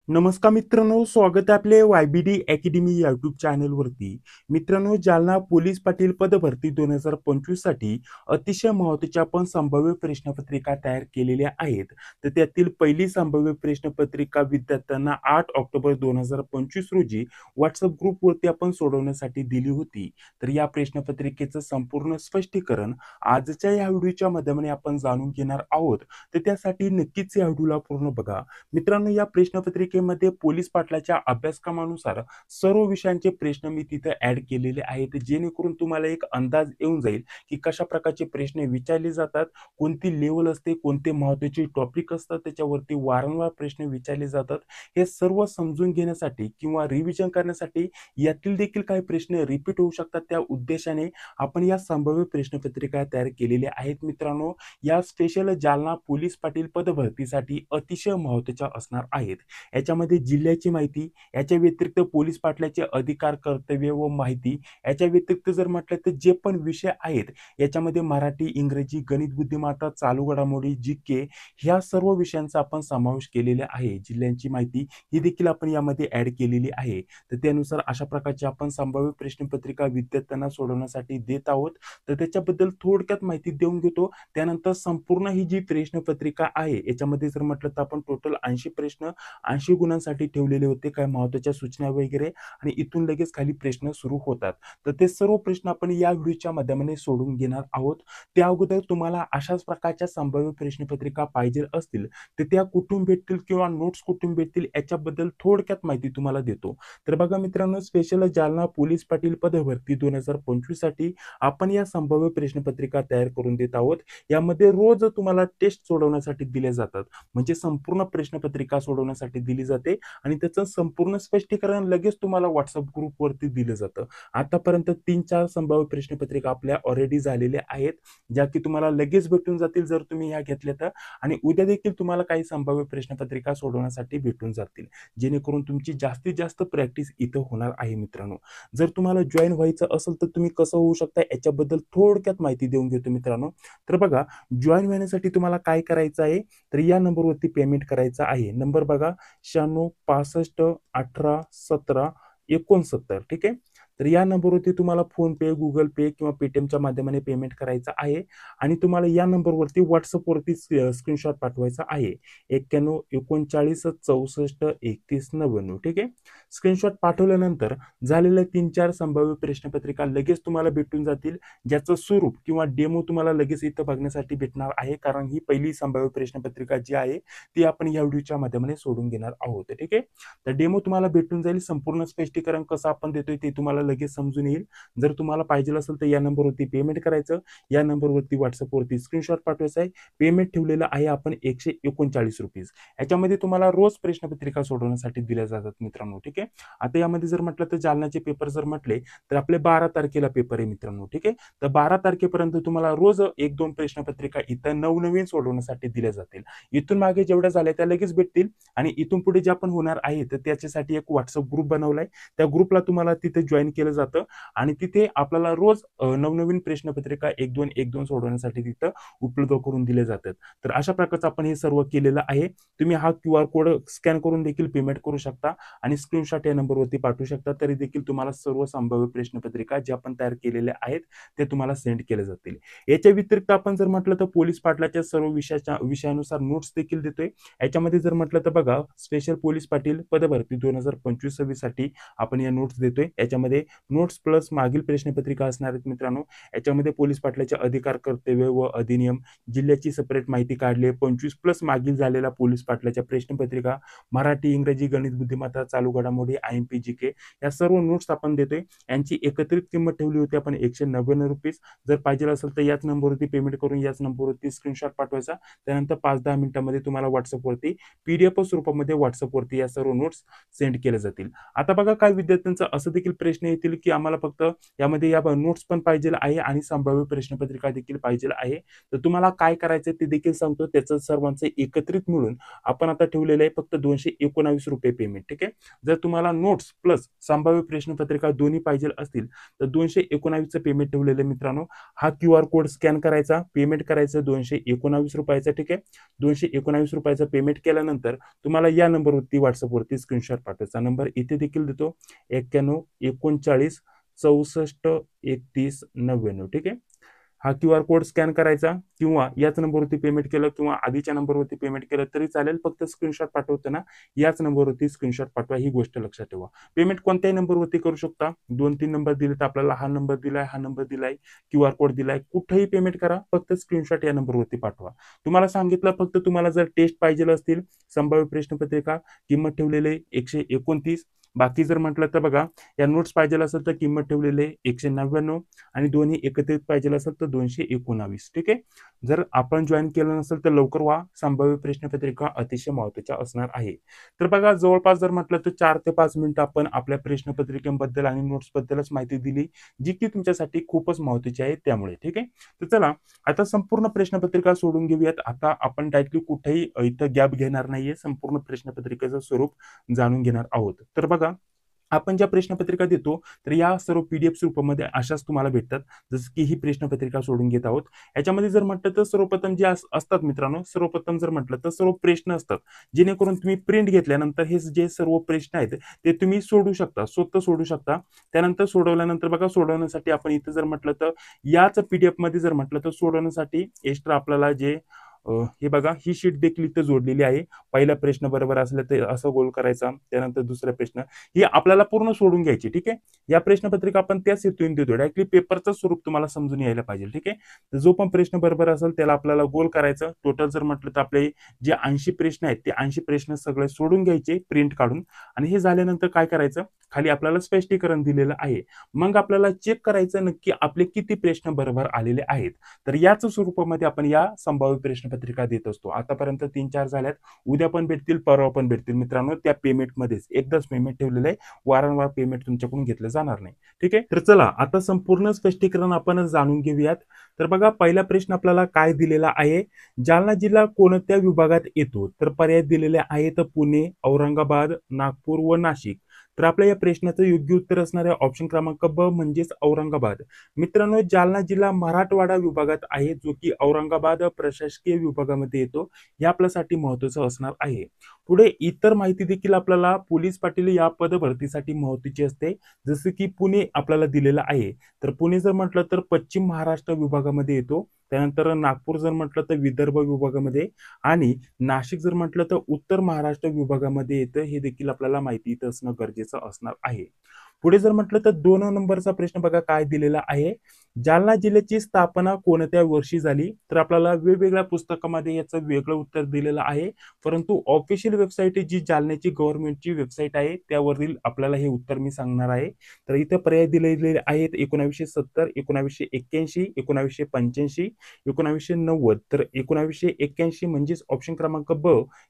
नमस्कार मित्रांनो, स्वागत आहे आपले YBD अकॅडमी यूट्यूब चॅनलवरती. मित्रांनो, जालना पोलीस पाटील पदभरती 2025 साठी अतिशय महत्त्वाच्या आपण संभाव्य प्रश्नपत्रिका तयार केलेल्या आहेत. तर त्यातील पहिली संभाव्य प्रश्नपत्रिका विद्यार्थ्यांना 8 ऑक्टोबर 2025 रोजी WhatsApp ग्रुपवरती आपण सोडवण्यासाठी दिली होती. तर या प्रश्नपत्रिकेचं संपूर्ण स्पष्टीकरण आजच्या या व्हिडिओच्या माध्यमाने आपण जाणून घेणार आहोत. तर त्यासाठी नक्कीच या व्हिडिओला पूर्ण बघा. मित्रांनो, या प्रश्नपत्रिकेमध्ये पोलीस पाटलाच्या अभ्यासक्रमानुसार सर्व विषयांचे प्रश्न मी तिथे ऍड केलेले आहेत, जेणेकरून तुम्हाला एक अंदाज येऊन जाईल की कशा प्रकारचे प्रश्न विचारले जातात, कोणती लेवल असते, कोणते महत्त्वाचे टॉपिक असतात, त्याच्यावरती वारंवार प्रश्न विचारले जातात. हे सर्व समजून घेण्यासाठी किंवा रिव्हिजन करण्यासाठी यातील देखील काही प्रश्न रिपीट होऊ शकतात, त्या उद्देशाने आपण या संभाव्य प्रश्नपत्रिका तयार केलेल्या आहेत. मित्रांनो, या स्पेशल जालना पोलीस पाटील पदभरतीसाठी अतिशय महत्त्वाच्या असणार आहेत. याच्यामध्ये जिल्ह्याची माहिती, याच्या व्यतिरिक्त पोलीस पाटलाचे अधिकार, कर्तव्य व माहिती, याच्या व्यतिरिक्त जर म्हटलं तर जे पण विषय आहेत याच्यामध्ये मराठी, इंग्रजी, गणित, बुद्धिमत्ता, चालू घडामोडी, जीके ह्या सर्व विषयांचा आपण समावेश केलेला आहे. जिल्ह्यांची माहिती ही देखील आपण यामध्ये ऍड केलेली आहे. तर त्यानुसार अशा प्रकारची आपण संभाव्य प्रश्नपत्रिका विद्यार्थ्यांना सोडवण्यासाठी देत आहोत. तर त्याच्याबद्दल थोडक्यात माहिती देऊन घेतो. त्यानंतर संपूर्ण ही जी प्रश्नपत्रिका आहे याच्यामध्ये जर म्हटलं तर आपण टोटल 80 प्रश्न 80 गुणांसाठी ठेवलेले होते, काय महत्त्वाच्या सूचना वगैरे, आणि इथून लगेच खाली प्रश्न सुरू होतात. तर ते सर्व प्रश्न आपण या व्हिडिओच्या माध्यमाने सोडून घेणार आहोत. त्या अगोदर तुम्हाला अशाच प्रकारच्या संभाव्य प्रश्नपत्रिका पाहिजे असतील तर त्या कुठून भेटतील किंवा नोट्स कुठून भेटतील याच्याबद्दल थोडक्यात माहिती तुम्हाला देतो. तर बघा मित्रांनो, स्पेशल जालना पोलीस पाटील पदभरती 2025 साठी आपण या संभाव्य प्रश्नपत्रिका तयार करून देत आहोत. यामध्ये रोज तुम्हाला टेस्ट सोडवण्यासाठी दिले जातात, म्हणजे संपूर्ण प्रश्नपत्रिका सोडवण्यासाठी दिली जाते आणि त्याचं संपूर्ण स्पष्टीकरण लगेच तुम्हाला व्हॉट्सअप ग्रुपवरती दिलं जातं. आतापर्यंत 3-4 संभाव्य प्रश्नपत्रिका आपल्या ऑलरेडी झालेल्या आहेत, ज्या की तुम्हाला लगेच भेटून जातील जर तुम्ही ह्या घेतल्या तर. आणि उद्या देखील तुम्हाला काही संभाव्य प्रश्नपत्रिका सोडवण्यासाठी भेटून जातील, जेणेकरून तुमची जास्तीत जास्त प्रॅक्टिस इथं होणार आहे. मित्रांनो, जर तुम्हाला जॉईन व्हायचं असेल तर तुम्ही कसं होऊ शकता याच्याबद्दल थोडक्यात माहिती देऊन घेतो. मित्रांनो, तर बघा, जॉईन होण्यासाठी तुम्हाला काय करायचं आहे, तर या नंबरवरती पेमेंट करायचं आहे. नंबर बघा, 96 65 18 17 69. ठीक आहे. तर या नंबरवरती तुम्हाला फोन पे, गुगल पे किंवा पेटीएमच्या माध्यमाने पेमेंट करायचं आहे. आणि तुम्हाला या नंबरवरती व्हॉट्सअपवरती स्क्रीनशॉट पाठवायचा आहे. 91 39 64 31 99. ठीक आहे. स्क्रीनशॉट पाठवल्यानंतर झालेल्या 3-4 संभाव्य प्रश्नपत्रिका लगेच तुम्हाला भेटून जातील, ज्याचं स्वरूप किंवा डेमो तुम्हाला लगेच इथं बघण्यासाठी भेटणार आहे, कारण ही पहिली संभाव्य प्रश्नपत्रिका जी आहे ती आपण या व्हिडिओच्या माध्यमाने सोडून घेणार आहोत. ठीक आहे. तर डेमो तुम्हाला भेटून जाईल. संपूर्ण स्पष्टीकरण कसं आपण देतोय ते तुम्हाला लगेच समजून येईल. जर तुम्हाला पाहिजे असेल तर या नंबरवरती पेमेंट करायचं, या नंबरवरती व्हॉट्सअपवरती स्क्रीनशॉट पाठवायचा आहे. पेमेंट ठेवलेलं आहे आपण ₹139. याच्यामध्ये तुम्हाला रोज प्रश्नपत्रिका सोडवण्यासाठी दिल्या जातात. मित्रांनो, ठीक आहे. आता यामध्ये जर म्हटलं तर जालनाचे पेपर जर म्हटले तर आपले 12 तारखेला पेपर आहे. मित्रांनो, ठीक आहे. तर 12 तारखेपर्यंत तुम्हाला रोज 1-2 प्रश्नपत्रिका इथं नवनवीन सोडवण्यासाठी दिल्या जातील. इथून मागे जेवढ्या झाल्या त्या लगेच भेटतील. आणि इथून पुढे जे आपण होणार आहे तर त्याच्यासाठी एक व्हॉट्सअप ग्रुप बनवलाय. त्या ग्रुपला तुम्हाला तिथे जॉईन केलं जातं आणि तिथे आपल्याला रोज नवनवीन प्रश्नपत्रिका 1-2 सोडवण्यासाठी तिथं उपलब्ध करून दिले जातात. तर अशा प्रकारचं आपण हे सर्व केलेलं आहे. तुम्ही हा QR कोड स्कॅन करून देखील पेमेंट करू शकता आणि स्क्रीनशॉट या नंबरवरती पाठवू शकता. तरी देखील तुम्हाला सर्व संभाव्य प्रश्नपत्रिका ज्या आपण तयार केलेल्या आहेत ते तुम्हाला सेंड केले जातील. याच्या व्यतिरिक्त आपण जर म्हटलं तर पोलीस पाटलाच्या सर्व विषयानुसार नोट्स देखील देतोय. याच्यामध्ये जर म्हटलं तर बघा, स्पेशल पोलीस पाटील पदभरती 2025-26 साठी आपण या नोट्स देतोय. याच्यामध्ये नोट्स प्लस मागील प्रश्नपत्रिका असणार आहेत. मित्रांनो, याच्यामध्ये पोलीस पाटलाचे अधिकार, कर्तव्य व अधिनियम, जिल्ह्याची सेपरेट माहिती काढली, 25 प्लस मागील झालेल्या पोलीस पाटलाच्या प्रश्नपत्रिका, मराठी, इंग्रजी, गणित, बुद्धिमत्ता, चालू घडामोडी, IMP, जीके या सर्व नोट्स आपण देतोय. यांची एकत्रित किंमत ठेवली होती आपण ₹199. जर पाहिजे असेल तर याच नंबरवरती पेमेंट करून याच नंबरवरती स्क्रीनशॉट पाठवायचा. त्यानंतर 5-10 मिनिटांमध्ये तुम्हाला व्हॉट्सअपवरती PDF स्वरूपामध्ये व्हॉट्सअपवरती या सर्व नोट्स सेंड केल्या जातील. आता बघा, काही विद्यार्थ्यांचा असं देखील प्रश्न येतील की आम्हाला फक्त यामध्ये या नोट्स पण पाहिजे आहे आणि संभाव्य प्रश्नपत्रिका देखील पाहिजे आहे. तर तुम्हाला काय करायचं ते देखील सांगतो. त्याचं सर्वांचं एकत्रित मिळून आपण आता ठेवलेलं आहे फक्त ₹219 पेमेंट. ठीक आहे. जर तुम्हाला नोट्स प्लस संभाव्य प्रश्नपत्रिका दोन्ही पाहिजे असतील तर 219चं पेमेंट ठेवलेलं आहे मित्रांनो. हा QR कोड स्कॅन करायचा, पेमेंट करायचं ₹219. ठीक आहे. ₹219 पेमेंट केल्यानंतर तुम्हाला या नंबरवरती WhatsAppवरती स्क्रीनशॉट पाठवायचा. नंबर इथे देखील देतो 91 39 64 31 99. ठीक आहे. हा QR कोड स्कॅन करायचा किंवा याच नंबरवरती पेमेंट केलं किंवा आधीच्या नंबरवरती पेमेंट केलं तरी चालेल. फक्त स्क्रीनशॉट पाठवताना याच नंबरवरती स्क्रीनशॉट पाठवा, ही गोष्ट लक्षात ठेवा. पेमेंट कोणत्याही नंबरवरती करू शकता. 2-3 नंबर दिले तर आपल्याला हा नंबर दिलाय, हा नंबर दिलाय, QR कोड दिलाय, कुठेही पेमेंट करा, फक्त स्क्रीनशॉट या नंबरवरती पाठवा. तुम्हाला सांगितलं फक्त तुम्हाला जर टेस्ट पाहिजे असतील, संभाव्य प्रश्नपत्रिका किंमत ठेवलेले 129. बाकी जर म्हटलं तर बघा, या नोट्स पाहिजे असेल तर किंमत ठेवलेले 199 आणि दोन्ही एकत्रित पाहिजे असेल तर 219. ठीक आहे. जर आपण जॉईन केलं नसेल तर लवकर व्हा. संभाव्य प्रश्नपत्रिका अतिशय महत्त्वाच्या असणार आहे. तर बघा, जवळपास जर म्हटलं तर 4 ते 5 मिनिटं आपण आपल्या प्रश्नपत्रिकेबद्दल आणि नोट्सबद्दलच माहिती दिली, जी की तुमच्यासाठी खूपच महत्त्वाची आहे त्यामुळे. ठीक आहे. तर चला आता संपूर्ण प्रश्नपत्रिका सोडून घेऊयात. आता आपण डायरेक्टली कुठेही इथं गॅप घेणार नाहीये. संपूर्ण प्रश्नपत्रिकेचं स्वरूप जाणून घेणार आहोत. तर बघा, आपण ज्या प्रश्नपत्रिका देतो तर या सर्व PDF स्वरूपामध्ये अशाच तुम्हाला भेटतात. जसं की ही प्रश्नपत्रिका सोडून घेत आहोत. याच्यामध्ये जर म्हटलं तर सर्वप्रथम जे असतात मित्रांनो, सर्वप्रथम जर म्हटलं तर सर्व प्रश्न असतात. जेणेकरून तुम्ही प्रिंट घेतल्यानंतर हे जे सर्व प्रश्न आहेत ते तुम्ही सोडू शकता, स्वतः सोडू शकता. त्यानंतर सोडवल्यानंतर बघा, सोडवण्यासाठी आपण इथं जर म्हटलं तर याच PDF मध्ये जर म्हटलं तर सोडवण्यासाठी एक्स्ट्रा आपल्याला जे हे बघा, ही शीट देखील इथे जोडलेली आहे. पहिला प्रश्न बरोबर असला तर असं गोल करायचा. त्यानंतर दुसरा प्रश्न, ही आपल्याला पूर्ण सोडून घ्यायची. ठीक आहे. या प्रश्नपत्रिका आपण त्याच हेतूने देतो. डायरेक्टली पेपरचं स्वरूप तुम्हाला समजून यायला पाहिजे. ठीक आहे. तर जो पण प्रश्न बरोबर असेल त्याला आपल्याला गोल करायचं. टोटल जर म्हटलं तर आपले जे 80 प्रश्न आहेत ते 80 प्रश्न सगळे सोडून घ्यायचे प्रिंट काढून. आणि हे झाल्यानंतर काय करायचं, खाली आपल्याला स्पष्टीकरण दिलेलं आहे. मग आपल्याला चेक करायचं नक्की आपले किती प्रश्न बरोबर आलेले आहेत. तर याच स्वरूपामध्ये आपण या संभाव्य प्रश्नपत्रिका देत असतो. आतापर्यंत 3-4 झाल्यात. उद्या पण भेटतील, परवा पण भेटतील मित्रांनो. त्या पेमेंटमध्येच एकदाच पेमेंट ठेवलेलं आहे. वारंवार पेमेंट तुमच्याकडून घेतलं जाणार नाही. ठीक आहे. तर चला आता संपूर्ण स्पष्टीकरण आपण जाणून घेऊयात. तर बघा, पहिला प्रश्न आपल्याला काय दिलेला आहे, जालना जिल्हा कोणत्या विभागात येतो? तर पर्याय दिलेले आहेत पुणे, औरंगाबाद, नागपूर व नाशिक. तर आपल्या या प्रश्नाचं योग्य उत्तर असणार आहे ऑप्शन क्रमांक ब म्हणजेच औरंगाबाद. मित्रांनो, जालना जिल्हा मराठवाडा विभागात आहे, जो की औरंगाबाद प्रशासकीय विभागामध्ये येतो. हे आपल्यासाठी महत्वाचं असणार आहे. पुढे इतर माहिती देखील आपल्याला पोलीस पाटील या पदभरतीसाठी महत्वाची असते. जसं की पुणे आपल्याला दिलेलं आहे. तर पुणे जर म्हटलं तर पश्चिम महाराष्ट्र विभागामध्ये येतो. त्यानंतर नागपूर जर म्हटलं तर विदर्भ विभागामध्ये आणि नाशिक जर म्हटलं तर उत्तर महाराष्ट्र विभागामध्ये येतं. हे देखील आपल्याला माहिती इथं असणं गरजेचं असणार आहे. पुढे जर म्हटलं तर 2 नंबरचा प्रश्न बघा काय दिलेला आहे, जालना जिल्ह्याची स्थापना कोणत्या वर्षी झाली? तर आपल्याला वेगवेगळ्या पुस्तकामध्ये याचं वेगळं उत्तर दिलेलं आहे. परंतु ऑफिशियल वेबसाईट जी जालन्याची गव्हर्नमेंटची वेबसाईट आहे त्यावरील आपल्याला हे उत्तर मी सांगणार आहे. तर इथे पर्याय दिलेले आहेत 1970, 1981, 1985, 1990. तर 1981 म्हणजेच ऑप्शन क्रमांक ब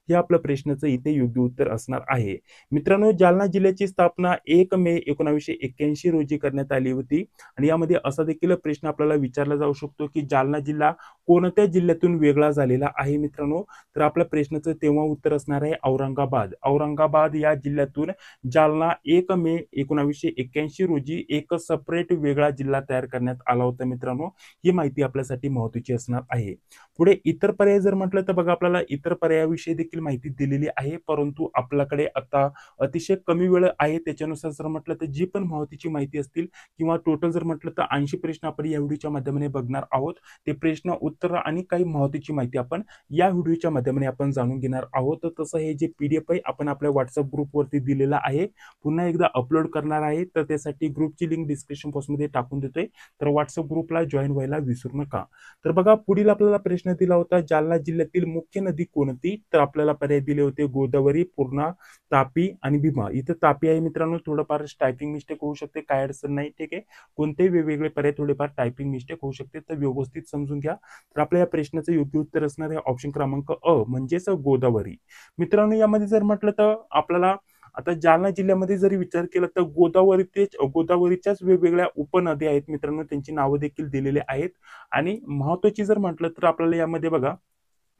हे आपल्या प्रश्नाचं इथे योग्य उत्तर असणार आहे. मित्रांनो, जालना जिल्ह्याची स्थापना 1 मे 1981 रोजी करण्यात आली होती. आणि यामध्ये असा देखील प्रश्न आपल्याला विचारला जाऊ शकतो की जालना जिल्हा कोणत्या जिल्ह्यातून वेगळा झालेला आहे मित्रांनो? तर आपल्या प्रश्नाचं तेव्हा उत्तर असणार आहे औरंगाबाद. औरंगाबाद या जिल्ह्यातून जालना 1 मे 1981 रोजी एक सेपरेट वेगळा जिल्हा तयार करण्यात आला होता मित्रांनो. ही माहिती आपल्यासाठी महत्त्वाची असणार आहे. पुढे इतर पर्याय जर म्हटलं तर बघा, आपल्याला इतर पर्यायाविषयी देखील माहिती दिलेली आहे. परंतु आपल्याकडे आता अतिशय कमी वेळ आहे. त्याच्यानुसार जर म्हटलं तर जी पण महत्त्वाची माहिती असतील किंवा टोटल जर म्हटलं तर 80 प्रश्न आपण या व्हिडिओच्या माध्यमाने बघणार आहोत. ते प्रश्न, उत्तर आणि काही महत्त्वाची माहिती आपण या व्हिडिओच्या माध्यमाने आपण जाणून घेणार आहोत. तर तसं हे जे PDF आहे आपण आपल्या WhatsApp ग्रुपवरती दिलेला आहे. पुन्हा एकदा अपलोड करणार आहे. तर त्यासाठी ग्रुपची लिंक डिस्क्रिप्शन बॉक्समध्ये टाकून देतोय. तर WhatsApp ग्रुपला जॉईन व्हायला विसरू नका. तर बघा, पुढील आपल्याला प्रश्न दिला होता, जालना जिल्ह्यातील मुख्य नदी कोणती? तर आपल्याला पर्याय दिले होते गोदावरी, पूर्णा, तापी आणि भीमा. इथं तापी आहे मित्रांनो, थोडंफार टायपिंग मिस्टेक होऊ शकते, काय अडचण नाही. ठीक आहे. कोणतेही वेगवेगळे पर्याय थोडेफार टायपिंग मिस्टेक होऊ शकते, तर व्यवस्थित समजून घ्या. तर आपल्या या प्रश्नाचं योग्य उत्तर असणार आहे ऑप्शन क्रमांक अ म्हणजेच गोदावरी. मित्रांनो, यामध्ये जर म्हटलं तर आपल्याला आता जालना जिल्ह्यामध्ये जरी विचार केला तर गोदावरीच्याच वेगवेगळ्या उपनद्या आहेत मित्रांनो, त्यांची नावं देखील दिलेली आहेत. आणि महत्वाची जर म्हटलं तर आपल्याला यामध्ये बघा,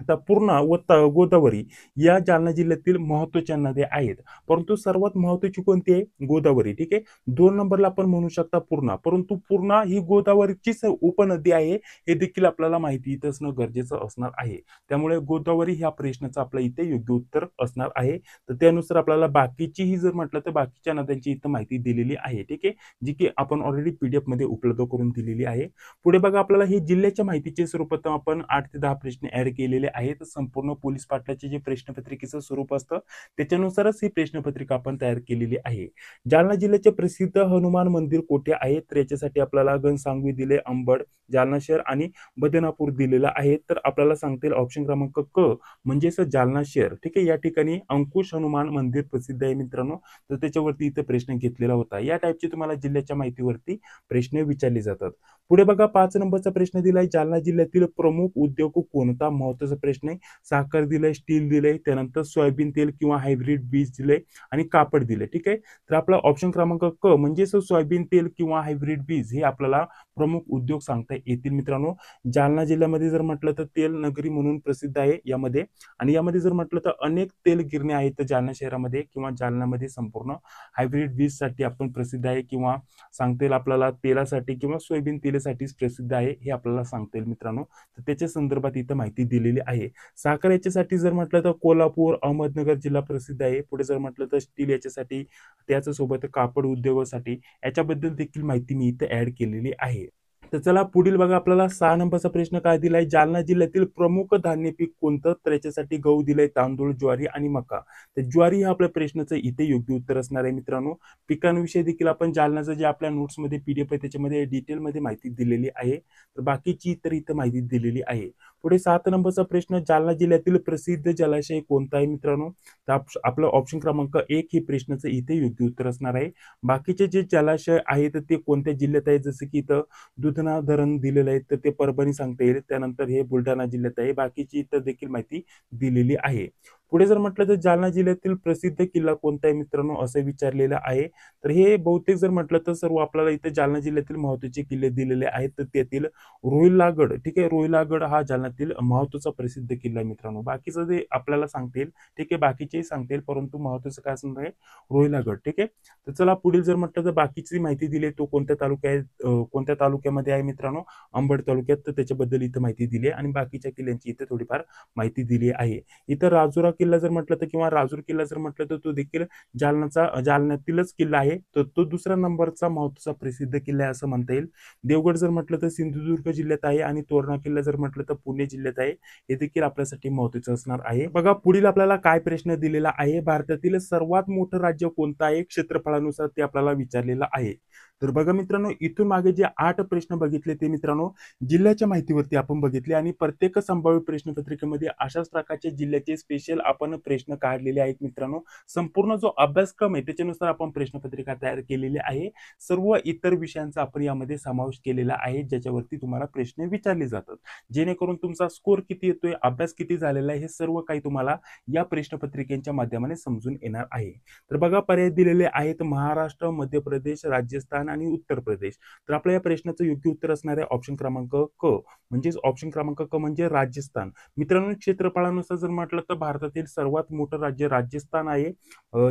आता पूर्णा व गोदावरी या जालना जिल्ह्यातील महत्वाच्या नद्या आहेत. परंतु सर्वात महत्वाची कोणती आहे? गोदावरी. ठीक आहे. 2 नंबरला आपण म्हणू शकता पूर्णा, परंतु पूर्णा ही गोदावरीचीच उपनदी आहे, हे देखील आपल्याला माहिती इथं असणं गरजेचं असणार आहे. त्यामुळे गोदावरी ह्या प्रश्नाचं आपलं इथे योग्य उत्तर असणार आहे. तर त्यानुसार आपल्याला बाकीचीही जर म्हटलं तर बाकीच्या नद्यांची इथं माहिती दिलेली आहे. ठीक आहे, जी की आपण ऑलरेडी पीडीएफ मध्ये उपलब्ध करून दिलेली आहे. पुढे बघा, आपल्याला हे जिल्ह्याच्या माहितीचे स्वरूपात आपण 8 ते 10 प्रश्न ऍड केलेले आहेत. संपूर्ण पोलीस पाटलाचे जे प्रश्नपत्रिकेचं स्वरूप असतं त्याच्यानुसारच ही प्रश्नपत्रिका आपण तयार केलेली आहे. जालना जिल्ह्याचे प्रसिद्ध हनुमान मंदिर कोठे आहे? तर याच्यासाठी आपल्याला घनसावंगी दिले, अंबड, जालना शहर आणि बदनापूर दिलेला आहे. तर आपल्याला सांगतील ऑप्शन क्रमांक क म्हणजेच जालना शहर. ठीक आहे, या ठिकाणी अंकुश हनुमान मंदिर प्रसिद्ध आहे मित्रांनो. तर त्याच्यावरती इथे प्रश्न घेतलेला होता. या टाईपचे तुम्हाला जिल्ह्याच्या माहितीवरती प्रश्न विचारले जातात. पुढे बघा, 5 नंबरचा प्रश्न दिलाय, जालना जिल्ह्यातील प्रमुख उद्योग कोणता? महत्वाचा प्रश्न आहे. साखर दिलंय, स्टील दिलंय, त्यानंतर सोयाबीन तेल किंवा हायब्रिड बीज दिलंय आणि कापड दिलंय. ठीक आहे, तर आपला ऑप्शन क्रमांक क म्हणजेच सोयाबीन तेल किंवा हायब्रिड बीज हे आपल्याला प्रमुख उद्योग सांगता येतील मित्रांनो. जालना जिल्ह्यामध्ये जर म्हटलं तर तेल नगरी म्हणून प्रसिद्ध आहे यामध्ये. आणि यामध्ये जर म्हटलं तर अनेक तेल गिरण्या आहेत जालना शहरामध्ये किंवा जालन्यामध्ये. संपूर्ण हायब्रिड बीज साठी आपण प्रसिद्ध आहे किंवा सांगता येईल आपल्याला तेलासाठी किंवा सोयाबीन तेलासाठीच प्रसिद्ध आहे हे आपल्याला सांगता येईल मित्रांनो. तर त्याच्या संदर्भात इथं माहिती दिलेली आहे. साखर याच्यासाठी जर म्हटलं तर कोल्हापूर, अहमदनगर जिल्हा प्रसिद्ध आहे. पुढे जर म्हटलं तर स्टील याच्यासाठी, त्याच्यासोबत कापड उद्योगासाठी, याच्याबद्दल देखील माहिती मी इथं ऍड केलेली आहे. तर चला पुढील बघा, आपल्याला 6 नंबरचा प्रश्न काय दिलाय, जालना जिल्ह्यातील प्रमुख धान्य पीक कोणतं? तर याच्यासाठी गहू दिलाय, तांदूळ, ज्वारी आणि मका. तर ज्वारी हा आपल्या प्रश्नाचं इथे योग्य उत्तर असणार आहे मित्रांनो. पिकांविषयी देखील आपण जालनाचं जे आपल्या नोट्समध्ये पीडीएफ आहे त्याच्यामध्ये डिटेलमध्ये माहिती दिलेली आहे. तर बाकीची तर इथं माहिती दिलेली आहे. पुढे 7 नंबरचा प्रश्न, जालना जिल्ह्यातील प्रसिद्ध जलाशय कोणता आहे मित्रांनो? तर आपलं ऑप्शन क्रमांक 1 हे प्रश्नाचं इथे योग्य उत्तर असणार आहे. बाकीचे जे जलाशय आहेत ते कोणत्या जिल्ह्यात आहेत? जसं की इथं दुधना धरण दिलेलं आहे, तर ते परभणी सांगता येईल. त्यानंतर हे बुलढाणा जिल्ह्यात आहे. बाकीची इतर देखील माहिती दिलेली आहे. पुढे जर म्हटलं तर जालना जिल्ह्यातील प्रसिद्ध किल्ला कोणता आहे मित्रांनो, असं विचारलेलं आहे. तर हे बहुतेक जर म्हटलं तर सर्व आपल्याला इथे जालना जिल्ह्यातील महत्वाचे किल्ले दिलेले आहेत. तर त्यातील रोहिलागड. ठीक आहे, रोहिलागड हा जालन्यातील महत्वाचा प्रसिद्ध किल्ला आहे मित्रांनो. बाकीचं जे आपल्याला सांगतील, ठीक आहे, बाकीचेही सांगतील, परंतु महत्वाचं काय असणार आहे? रोहिलागड. ठीक आहे, तर चला पुढील जर म्हटलं तर बाकीची माहिती दिली तो कोणत्या तालुक्यामध्ये आहे मित्रांनो? अंबड तालुक्यात. तर त्याच्याबद्दल इथं माहिती दिली आहे आणि बाकीच्या किल्ल्यांची इथे थोडीफार माहिती दिली आहे. इथं राजुरा किल्ला जर म्हटलं तर किंवा राजूर किल्ला जर म्हटलं तर तो देखील जालन्यातीलच किल्ला आहे. तर तो दुसऱ्या नंबरचा महत्वाचा प्रसिद्ध किल्ला आहे असं म्हणता येईल. देवगड जर म्हटलं तर सिंधुदुर्ग जिल्ह्यात आहे आणि तोरणा किल्ला जर म्हटलं तर पुणे जिल्ह्यात आहे. हे देखील आपल्यासाठी महत्वाचं असणार आहे. बघा पुढील आपल्याला काय प्रश्न दिलेला आहे, भारतातील सर्वात मोठं राज्य कोणतं आहे क्षेत्रफळानुसार ते आपल्याला विचारलेलं आहे. तर बघा मित्रांनो, इथून मागे जे 8 प्रश्न बघितले ते मित्रांनो जिल्ह्याच्या माहितीवरती आपण बघितले आणि प्रत्येक संभाव्य प्रश्नपत्रिकेमध्ये अशाच प्रकारचे जिल्ह्याचे स्पेशल आपण प्रश्न काढलेले आहेत मित्रांनो. संपूर्ण जो अभ्यासक्रम आहे त्याच्यानुसार आपण प्रश्नपत्रिका तयार केलेली आहे. सर्व इतर विषयांचा आपण यामध्ये समावेश केलेला आहे, ज्याच्यावरती तुम्हाला प्रश्न विचारले जातात, जेणेकरून तुमचा स्कोर किती येतोय, अभ्यास किती झालेला आहे, हे सर्व काही तुम्हाला या प्रश्नपत्रिकेच्या माध्यमाने समजून येणार आहे. तर बघा, पर्याय दिलेले आहेत महाराष्ट्र, मध्य प्रदेश, राजस्थान आणि उत्तर प्रदेश. तर आपल्या या प्रश्नाचं योग्य उत्तर असणार आहे ऑप्शन क्रमांक क म्हणजेच ऑप्शन क्रमांक क म्हणजे राजस्थान. मित्रांनो, क्षेत्रफळानुसार जर म्हटलं तर भारतातील सर्वात मोठं राज्य राजस्थान आहे.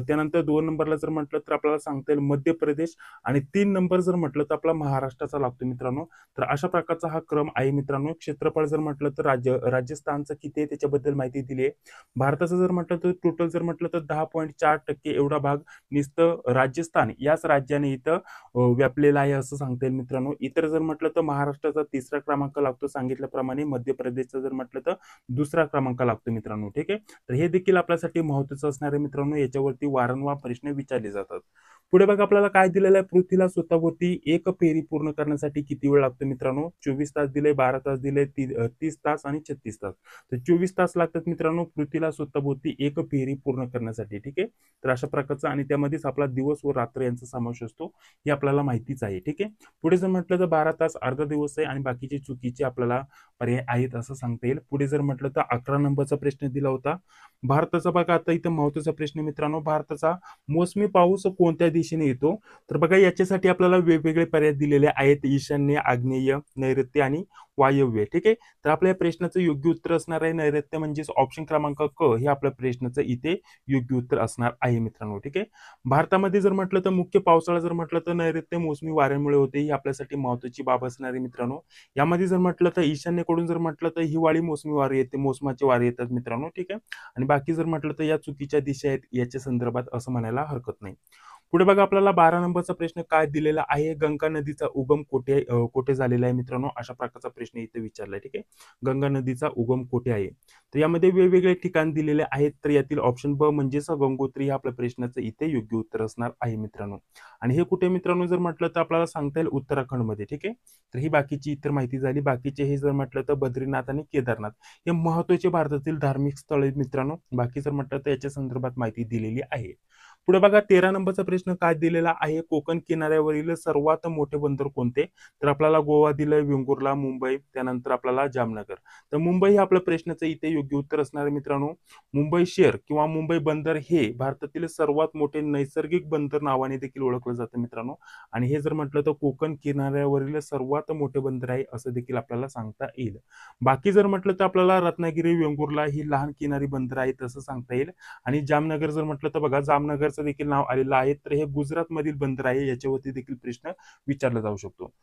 त्यानंतर 2 नंबरला जर म्हटलं तर आपल्याला सांगता येईल मध्य प्रदेश आणि 3 नंबर जर म्हटलं तर आपला महाराष्ट्राचा लागतो मित्रांनो. तर अशा प्रकारचा हा क्रम आहे मित्रांनो. क्षेत्रफळ जर म्हटलं तर राजस्थानचं किती आहे त्याच्याबद्दल माहिती दिली आहे. भारताचं जर म्हटलं तर टोटल जर म्हटलं तर 10.4% एवढा भाग नुसतं राजस्थान याच राज्याने इथं व्यापलेला आहे असं सांगता येईल मित्रांनो. इतर जर म्हटलं तर महाराष्ट्राचा 3रा क्रमांक लागतो सांगितल्याप्रमाणे, मध्य प्रदेशचा जर म्हटलं तर 2रा क्रमांक लागतो मित्रांनो. ठीक आहे, तर हे देखील आपल्यासाठी महत्वाचं असणार आहे मित्रांनो. याच्यावरती वारंवार प्रश्न विचारले जातात. पुढे बघा आपल्याला काय दिलेलं आहे, पृथ्वीला स्वतःभोवती एक फेरी पूर्ण करण्यासाठी किती वेळ लागतो मित्रांनो? 24 तास दिले, 12 तास दिले, 30 तास आणि 36 तास. तर 24 तास लागतात मित्रांनो पृथ्वीला स्वतःभोवती एक फेरी पूर्ण करण्यासाठी. ठीक आहे, तर अशा प्रकारचा आणि त्यामध्येच आपला दिवस व रात्र यांचा समावेश असतो, हे आपल्याला माहितीच आहे. ठीक आहे, पुढे जर म्हटलं तर 12 तास अर्धा दिवस आहे आणि बाकीचे चुकीचे आपल्याला पर्याय आहेत असं सांगता येईल. पुढे जर म्हटलं तर 11 नंबरचा प्रश्न दिला होता भारताचा. बघा आता इथं महत्वाचा प्रश्न मित्रांनो, भारताचा मोसमी पाऊस कोणत्या दिशेने येतो? तर बघा याच्यासाठी आपल्याला वेगवेगळे पर्याय दिलेले आहेत, ईशान्य, आग्नेय, नैऋत्य आणि वायव्य. ठीक आहे, तर आपल्या या प्रश्नाचं योग्य उत्तर असणार आहे नैऋत्य, म्हणजेच ऑप्शन क्रमांक क हे आपल्या प्रश्नाचं इथे योग्य उत्तर असणार आहे मित्रांनो. ठीक आहे, भारतामध्ये जर म्हटलं तर मुख्य पावसाळा जर म्हटलं तर नैऋत्य मोसमी वाऱ्यांमुळे होते, ही आपल्यासाठी महत्वाची बाब असणार आहे मित्रांनो. यामध्ये जर म्हटलं तर ईशान्येकडून जर म्हटलं तर हिवाळी मोसमी वारे येते, मोसमाचे वारे येतात मित्रांनो. ठीक आहे, आणि बाकी जर म्हटलं तर या चुकीच्या दिशा आहेत याच्या संदर्भात असं म्हणायला हरकत नाही. पुढे बघा आपल्याला 12 नंबरचा प्रश्न काय दिलेला आहे, गंगा नदीचा उगम कोठे झालेला आहे मित्रांनो? अशा प्रकारचा प्रश्न इथे विचारलाय. ठीक आहे, गंगा नदीचा उगम कोठे आहे? तर यामध्ये वेगवेगळे ठिकाण दिलेले आहेत, तर यातील ऑप्शन ब म्हणजेच गंगोत्री हे आपल्या प्रश्नाचं इथे योग्य उत्तर असणार आहे मित्रांनो. आणि हे कुठे मित्रांनो जर म्हटलं तर आपल्याला सांगता येईल उत्तराखंडमध्ये. ठीक आहे, तर ही बाकीची इतर माहिती झाली. बाकीचे हे जर म्हटलं तर बद्रीनाथ आणि केदारनाथ हे महत्वाचे भारतातील धार्मिक स्थळ आहेत मित्रांनो. बाकी जर म्हटलं तर याच्या संदर्भात माहिती दिलेली आहे. पुढे बघा 13 नंबरचा प्रश्न काय दिलेला आहे, कोकण किनाऱ्यावरील सर्वात मोठे बंदर कोणते? तर आपल्याला गोवा दिलंय, वेंगुर्ला, मुंबई, त्यानंतर आपल्याला जामनगर. तर मुंबई हे आपल्या प्रश्नाचं इथे योग्य उत्तर असणार आहे मित्रांनो. मुंबई शहर किंवा मुंबई बंदर हे भारतातील सर्वात मोठे नैसर्गिक बंदर नावाने देखील ओळखलं जातं मित्रांनो. आणि हे जर म्हटलं तर कोकण किनाऱ्यावरील सर्वात मोठे बंदर आहे असं देखील आपल्याला सांगता येईल. बाकी जर म्हटलं तर आपल्याला रत्नागिरी, वेंगुर्ला ही लहान किनारी बंदर आहेत असं सांगता येईल. आणि जामनगर जर म्हटलं तर बघा जामनगरचं देखील नाव आलेलं आहे, तर हे गुजरात मधील बंदर आहे, याच्यावरती देखील प्रश्न विचारला जाऊ शकतो.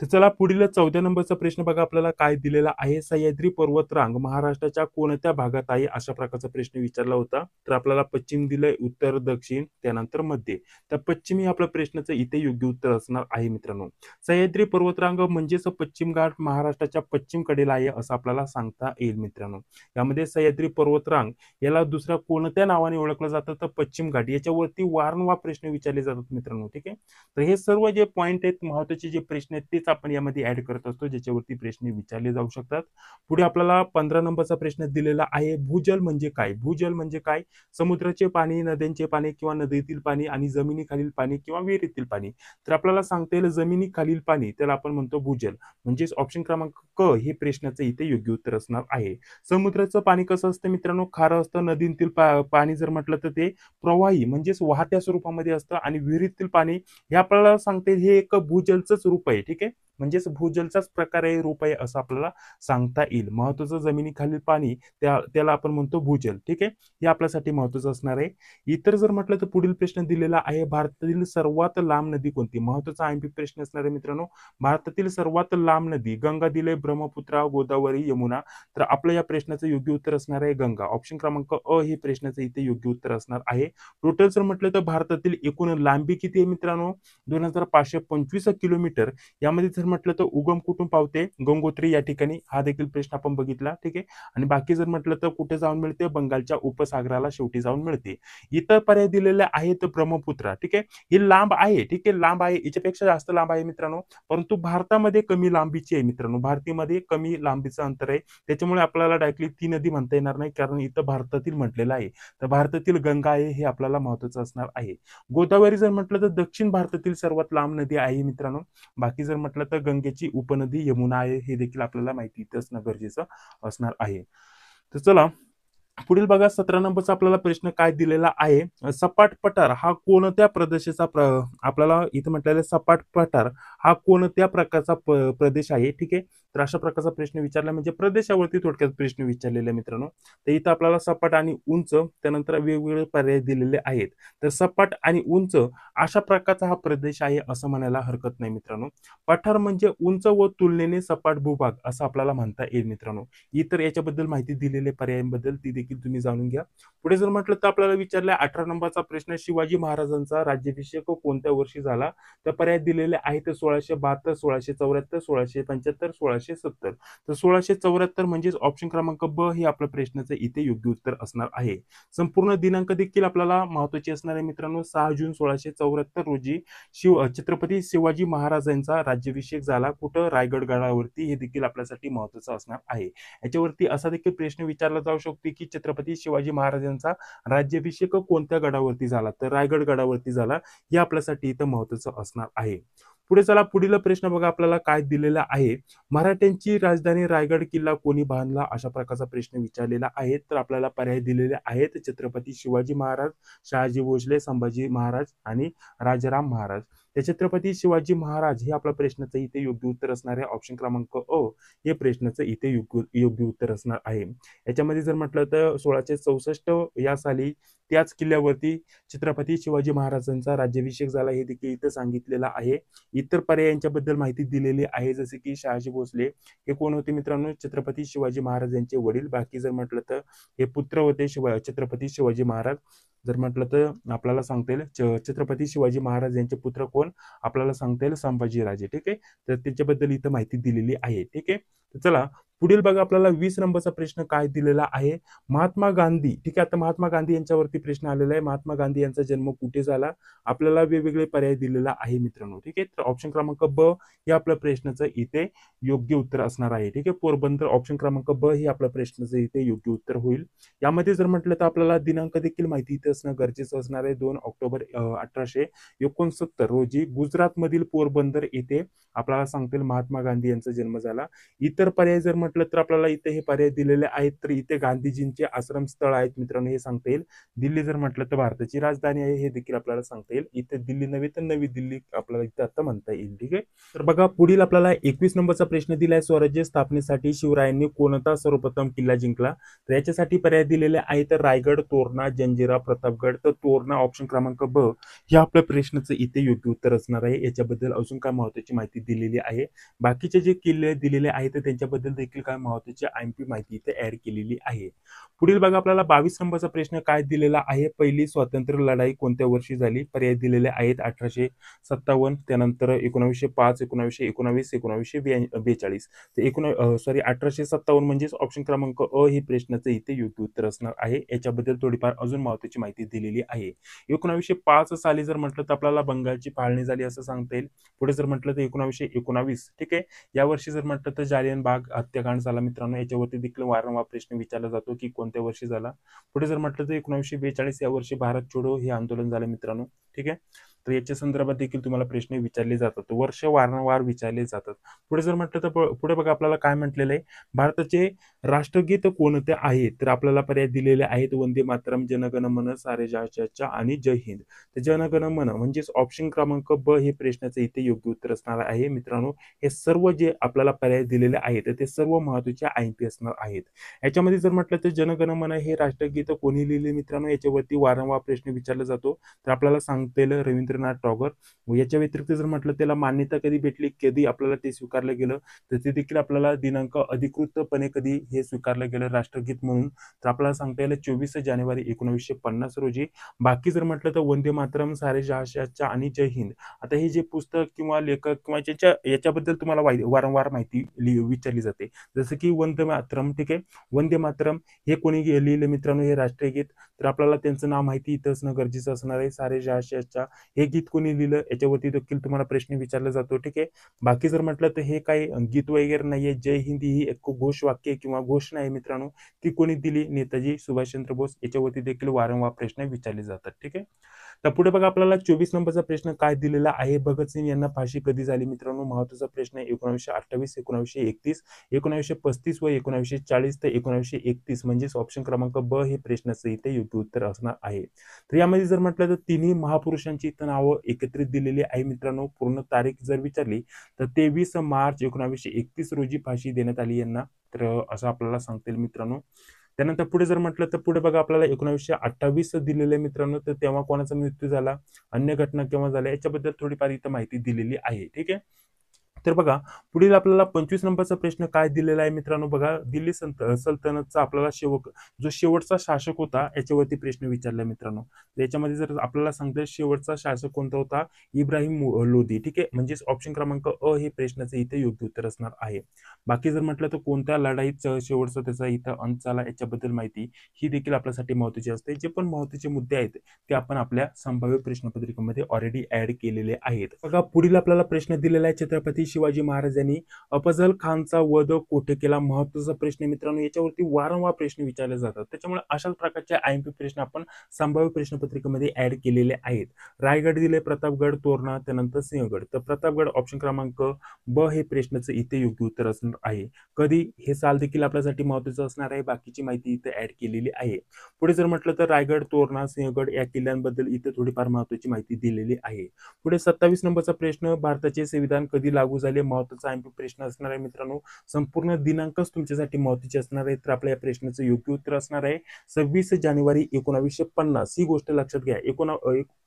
तर चला पुढील 14 नंबरचा प्रश्न बघा आपल्याला काय दिलेला आहे, सह्याद्री पर्वतरांग महाराष्ट्राच्या कोणत्या भागात आहे? अशा प्रकारचा प्रश्न विचारला होता. तर आपल्याला पश्चिम दिलंय, उत्तर, दक्षिण, त्यानंतर मध्य. तर पश्चिमी आपल्या प्रश्नाचं इथे योग्य उत्तर असणार आहे मित्रांनो. सह्याद्री पर्वतरांग म्हणजेच पश्चिम घाट महाराष्ट्राच्या पश्चिम कडेला आहे असं आपल्याला सांगता येईल मित्रांनो. यामध्ये सह्याद्री पर्वतरांग याला दुसऱ्या कोणत्या नावाने ओळखलं जातं तर पश्चिम घाट, याच्यावरती वारंवार प्रश्न विचारले जातात मित्रांनो. ठीक आहे, तर हे सर्व जे पॉइंट आहेत, महत्वाचे जे प्रश्न आहेत तेच आपण यामध्ये ऍड करत असतो, ज्याच्यावरती प्रश्न विचारले जाऊ शकतात. पुढे आपल्याला 15 नंबरचा प्रश्न दिलेला आहे, भूजल म्हणजे काय? भूजल म्हणजे काय? समुद्राचे पाणी, नद्यांचे पाणी किंवा नदीतील पाणी आणि जमिनीखालील पाणी किंवा विहिरीतील पाणी. तर आपल्याला सांगता येईल जमिनीखालील पाणी, त्याला आपण म्हणतो भूजल. म्हणजेच ऑप्शन क्रमांक क हे प्रश्नाचं इथे योग्य उत्तर असणार आहे. समुद्राचं पाणी कसं असतं मित्रांनो? खारं असतं. नदीतील पाणी जर म्हटलं तर ते प्रवाही म्हणजेच वाहत्या स्वरूपामध्ये असतं. आणि विहिरीतील पाणी हे आपल्याला सांगते हे एक भूजलचंच रूप आहे. ठीक आहे, म्हणजेच भूजलचाच प्रकार आहे, रूप आहे असं आपल्याला सांगता येईल. महत्वाचं जमिनीखालील पाणी त्याला आपण म्हणतो भूजल. ठीक आहे, हे आपल्यासाठी महत्वाचं असणार आहे. इतर जर म्हटलं तर पुढील प्रश्न दिलेला आहे, भारतातील सर्वात लांब नदी कोणती? महत्वाचा आयएमपी प्रश्न असणार आहे मित्रांनो. भारतातील सर्वात लांब नदी गंगा दिले, ब्रह्मपुत्रा, गोदावरी, यमुना. तर आपलं या प्रश्नाचं योग्य उत्तर असणार आहे गंगा. ऑप्शन क्रमांक अ हे प्रश्नाचं इथे योग्य उत्तर असणार आहे. टोटल जर म्हटलं तर भारतातील एकूण लांबी किती आहे मित्रांनो? 2525 किलोमीटर. यामध्ये जर म्हटलं तर उगम कुठून पावते? गंगोत्री या ठिकाणी. हा देखील प्रश्न आपण बघितला. ठीक आहे, आणि बाकी जर म्हटलं तर कुठे जाऊन मिळते? बंगालच्या उपसागराला शेवटी जाऊन मिळते. इतर पर्याय दिलेले आहेत ब्रह्मपुत्रा. ठीक आहे, ही लांब आहे. ठीक आहे, लांब आहे, याच्यापेक्षा जास्त लांब आहे मित्रांनो, परंतु भारतामध्ये कमी लांबीची आहे मित्रांनो. भारतीमध्ये कमी लांबीचं अंतर आहे, त्याच्यामुळे आपल्याला डायरेक्टली ती नदी म्हणता येणार नाही, कारण इथं भारतातील म्हटलेलं आहे. तर भारतातील गंगा आहे हे आपल्याला महत्वाचं असणार आहे. गोदावरी जर म्हटलं तर दक्षिण भारतातील सर्वात लांब नदी आहे मित्रांनो. बाकी जर म्हटलं तर गंगेची उपनदी यमुना आहे, हे देखील आपल्याला माहिती असणं गरजेचं असणार आहे. तर चला पुढील बघा 17 नंबरचा आपल्याला प्रश्न काय दिलेला आहे, सपाट पठार हा कोणत्या प्रदेशाचा आपल्याला इथे म्हटलेला सपाट पठार हा कोणत्या प्रकारचा प्रदेश आहे? ठीक आहे, तर अशा प्रकारचा प्रश्न विचारला, म्हणजे प्रदेशावरती थोडक्यात प्रश्न विचारलेला आहे मित्रांनो. तर इथं आपल्याला सपाट आणि उंच, त्यानंतर वेगवेगळे पर्याय दिलेले आहेत. तर सपाट आणि उंच अशा प्रकारचा हा प्रदेश आहे असं म्हणायला हरकत नाही मित्रांनो. पठार म्हणजे उंच व तुलनेने सपाट भूभाग असं आपल्याला म्हणता येईल मित्रांनो. इतर याच्याबद्दल माहिती दिलेल्या पर्यायांबद्दल ती देखील तुम्ही जाणून घ्या. पुढे जर म्हटलं तर आपल्याला विचारलाय 18 नंबरचा प्रश्न, शिवाजी महाराजांचा राज्याभिषेक कोणत्या वर्षी झाला? तर पर्याय दिलेले आहेत 1672, 1674, 1675, 1670. तर 1674 म्हणजेच ऑप्शन क्रमांक ब हे आपल्या प्रश्नाचं इथे योग्य उत्तर असणार आहे. संपूर्ण दिनांक देखील आपल्याला महत्वाची असणार आहे मित्रांनो. 6 जून 1674 रोजी छत्रपती शिवाजी महाराजांचा राज्याभिषेक झाला. कुठं? रायगड गडावरती. हे देखील आपल्यासाठी महत्वाचं असणार आहे. याच्यावरती असा देखील प्रश्न विचारला जाऊ शकतो की छत्रपती शिवाजी महाराजांचा राज्याभिषेक कोणत्या गडावरती झाला? तर रायगड गडावरती झाला. हे आपल्यासाठी इथं महत्वाचं असणार आहे. पुढे चला, पुढील प्रश्न बघा आपल्याला काय दिलेला आहे. मराठ्यांची राजधानी रायगड किल्ला कोणी बांधला? अशा प्रकारचा प्रश्न विचारलेला आहे. तर आपल्याला पर्याय दिलेले आहेत. छत्रपती शिवाजी महाराज, शहाजी भोसले, संभाजी महाराज आणि राजाराम महाराज. तर छत्रपती शिवाजी महाराज हे आपल्या प्रश्नाचं इथे योग्य उत्तर असणार आहे. ऑप्शन क्रमांक अ हे प्रश्नाचं इथे योग्य उत्तर असणार आहे. याच्यामध्ये जर म्हटलं तर 1664 या साली त्याच किल्ल्यावरती छत्रपती शिवाजी महाराजांचा राज्याभिषेक झाला. हे देखील इथं सांगितलेलं आहे. इतर पर्याय यांच्याबद्दल माहिती दिलेली आहे, जसे की शहाजी भोसले हे कोण होते मित्रांनो? छत्रपती शिवाजी महाराज यांचे वडील. बाकी जर म्हटलं तर हे पुत्र होते छत्रपती शिवाजी महाराज. जर म्हटलं तर आपल्याला सांगता येईल छत्रपती शिवाजी महाराज यांचे पुत्र कोण? आपल्याला सांगता येईल संभाजीराजे. ठीक आहे, तर त्याच्याबद्दल इथं माहिती दिलेली आहे. ठीक आहे, तर चला पुढील बघा आपल्याला 20 नंबरचा प्रश्न काय दिलेला आहे. महात्मा गांधी. ठीक आहे, आता महात्मा गांधी यांच्यावरती प्रश्न आलेला आहे. महात्मा गांधी यांचा जन्म कुठे झाला? आपल्याला वेगवेगळे पर्याय दिलेला आहे मित्रांनो. ठीक आहे, तर ऑप्शन क्रमांक ब हे आपल्या प्रश्नाचं इथे योग्य उत्तर असणार आहे. ठीक आहे, पोरबंदर. ऑप्शन क्रमांक ब हे आपल्या प्रश्नाचं इथे योग्य उत्तर होईल. यामध्ये जर म्हटलं तर आपल्याला दिनांक देखील माहिती इथे असणं गरजेचं असणार आहे. 2 ऑक्टोबर 1869 रोजी गुजरात मधील पोरबंदर येथे आपल्याला सांगतील महात्मा गांधी यांचा जन्म झाला. इतर पर्याय जर म्हटलं तर आपल्याला इथे हे पर्याय दिलेले आहेत. तर इथे गांधीजींचे आश्रमस्थळ आहेत मित्रांनो, हे सांगता येईल. दिल्ली जर म्हटलं तर भारताची राजधानी आहे, हे देखील आपल्याला सांगता येईल. इथे दिल्ली नव्हे तर नवी दिल्ली आपल्याला इथे आता म्हणता येईल. ठीक आहे, तर बघा पुढील आपल्याला 21 नंबरचा प्रश्न दिलाय. स्वराज्य स्थापनेसाठी शिवरायांनी कोणता सर्वप्रथम किल्ला जिंकला? तर याच्यासाठी पर्याय दिलेले आहेत. रायगड, तोरणा, जंजिरा, प्रतापगड. तर तोरणा ऑप्शन क्रमांक ब हे आपल्या प्रश्नाचं इथे योग्य उत्तर असणार आहे. याच्याबद्दल अजून काय महत्वाची माहिती दिलेली आहे. बाकीचे जे किल्ले दिलेले आहेत त्यांच्याबद्दल देखील काय महत्वाची आयएमपी माहिती इथे ऍड केलेली आहे. पुढील बघा आपल्याला 22 नंबरचा प्रश्न काय दिलेला आहे. पहिली स्वातंत्र्य लढाई कोणत्या वर्षी झाली? पर्याय दिलेले आहेत. 1857, त्यानंतर 1905, 1919, 1942. तर 1857 म्हणजेच ऑप्शन क्रमांक अ ही प्रश्नाचं इथे योग्य उत्तर असणार आहे. याच्याबद्दल थोडीफार अजून महत्वाची माहिती दिलेली आहे. 1905 साली जर म्हटलं तर आपल्याला बंगालची फाळणी झाली असं सांगता येईल. पुढे जर म्हटलं तर 1919. ठीक आहे, या वर्षी जर म्हटलं तर जालियन बाग हत्याकांड झाला मित्रांनो. याच्यावरती देखील वारंवार प्रश्न विचारला जातो की कोणत्या वर्षी झाला. पुढे जर म्हटलं तर 1942 या वर्षी भारत छोडो हे आंदोलन झालं मित्रांनो. ठीक आहे, तर याच्या संदर्भात देखील तुम्हाला प्रश्न विचारले जातात, वर्ष वारंवार विचारले जातात. पुढे जर म्हटलं तर पुढे बघा आपल्याला काय म्हटलेलं आहे. भारताचे राष्ट्रगीत कोणते आहे? तर आपल्याला पर्याय दिलेले आहेत. वंदे मातरम, जनगण मन, सारे जहाच्या आणि जय हिंद. तर जनगण मन म्हणजेच ऑप्शन क्रमांक ब हे प्रश्नाचं इथे योग्य उत्तर असणार आहे मित्रांनो. हे सर्व जे आपल्याला पर्याय दिलेले आहेत ते सर्व महत्वाचे आयएमपी असणार आहेत. याच्यामध्ये जर म्हटलं तर जनगण मन हे राष्ट्रगीत कोणी लिहिले मित्रांनो? याच्यावरती वारंवार प्रश्न विचारला जातो. तर आपल्याला सांगता येईल रवींद्रनाथ टागोर. याच्या व्यतिरिक्त जर म्हटलं त्याला मान्यता कधी भेटली, कधी आपल्याला ते स्वीकारलं गेलं, तर ते देखील आपल्याला दिनांक अधिकृतपणे कधी हे स्वीकारलं गेलं राष्ट्रगीत म्हणून, तर आपल्याला सांगता येईल 24 जानेवारी 1950 रोजी. बाकी जर म्हटलं तर वंदे मातरम, सारे जहाच्या आणि जय हिंद. आता हे जे पुस्तक किंवा लेखक किंवा याच्याबद्दल तुम्हाला वारंवार माहिती विचारली जाते, जसं की वंदे मातरम. ठीक आहे, वंदे मातरम हे कोणी लिहिले मित्रांनो? हे राष्ट्रीय गीत. तर आपल्याला त्यांचं नाव माहिती इथं असणं गरजेचं असणार आहे. सारे जहाच्या हे गीत कोणी लिहिलं? याच्यावरती देखील तुम्हाला प्रश्न विचारला जातो. ठीक आहे, बाकी जर म्हटलं तर हे काही गीत वगैरे नाहीये. जय हिंद ही एक घोषवाक्य किंवा घोषणा आहे मित्रांनो. ती कोणी दिली? नेताजी सुभाषचंद्र बोस. याच्यावरती देखील वारंवार प्रश्न विचारले जातात. ठीक आहे, तर पुढे बघा आपल्याला 24 नंबरचा प्रश्न काय दिलेला आहे. भगतसिंग यांना फाशी कधी झाली मित्रांनो? महत्वाचा प्रश्न आहे. 1928, 1931, 1935 व 1940. तर 1931 म्हणजेच ऑप्शन क्रमांक ब हे प्रश्नाचं इथे योग्य उत्तर असणार आहे. तर यामध्ये जर म्हटलं तर तिन्ही महापुरुषांची इथं नावं एकत्रित दिलेली आहे मित्रांनो. पूर्ण तारीख जर विचारली तर 23 मार्च 1931 रोजी फाशी देण्यात आली यांना. तर असं आपल्याला सांगता येईल मित्रांनो. त्यानंतर पुढे जर म्हटलं तर पुढे बघा आपल्याला 1928 दिलेले मित्रांनो. तर तेव्हा कोणाचा मृत्यू झाला, अन्य घटना केव्हा झाल्या, याच्याबद्दल थोडीफार इथं माहिती दिलेली आहे. ठीक आहे, तर बघा पुढील आपल्याला 25 नंबरचा प्रश्न काय दिलेला आहे मित्रांनो, बघा दिल्ली सल्तनतचा आपल्याला जो शेवटचा शासक होता याच्यावरती प्रश्न विचारला मित्रांनो. याच्यामध्ये जर आपल्याला सांगता शेवटचा शासक कोणता होता, इब्राहिम लोधी. ठीक आहे, म्हणजेच ऑप्शन क्रमांक अ हे प्रश्नाचं इथे योग्य उत्तर असणार आहे. बाकी जर म्हटलं तर कोणत्या लढाईत शेवटचा त्याचा इथं अंत झाला याच्याबद्दल माहिती ही देखील आपल्यासाठी महत्वाची असते. जे पण महत्वाचे मुद्दे आहेत ते आपण आपल्या संभाव्य प्रश्नपत्रिकेमध्ये ऑलरेडी ऍड केलेले आहेत. बघा पुढील आपल्याला प्रश्न दिलेला आहे, छत्रपती शिवाजी महाराजांनी अफजल खानचा वध कोठे केला. महत्वाचा प्रश्न मित्रांनो, याच्यावरती वारंवार प्रश्न विचारले जातात, त्याच्यामुळे अशाच प्रकारचे आयएमपी प्रश्न आपण संभाव्य प्रश्नपत्रिकेमध्ये ऍड केलेले आहेत. रायगड दिले, प्रतापगड, तोरणा, त्यानंतर सिंहगड. तर प्रतापगड ऑप्शन क्रमांक ब हे प्रश्नाचं इथे योग्य उत्तर असणार आहे. कधी हे साल देखील आपल्यासाठी महत्वाचं असणार आहे, बाकीची माहिती इथे ऍड केलेली आहे. पुढे जर म्हटलं तर रायगड, तोरणा, सिंहगड या किल्ल्यांबद्दल इथे थोडीफार महत्वाची माहिती दिलेली आहे. पुढे 27 नंबरचा प्रश्न, भारताचे संविधान कधी लागू झाले. महत्वाचा आयएमपी प्रश्न असणार आहे मित्रांनो. संपूर्ण दिनांकच तुमच्यासाठी महत्वाचे असणार आहे. तर आपल्या या प्रश्नाचं योग्य उत्तर असणार आहे 26 जानेवारी 1950. ही गोष्ट लक्षात घ्या.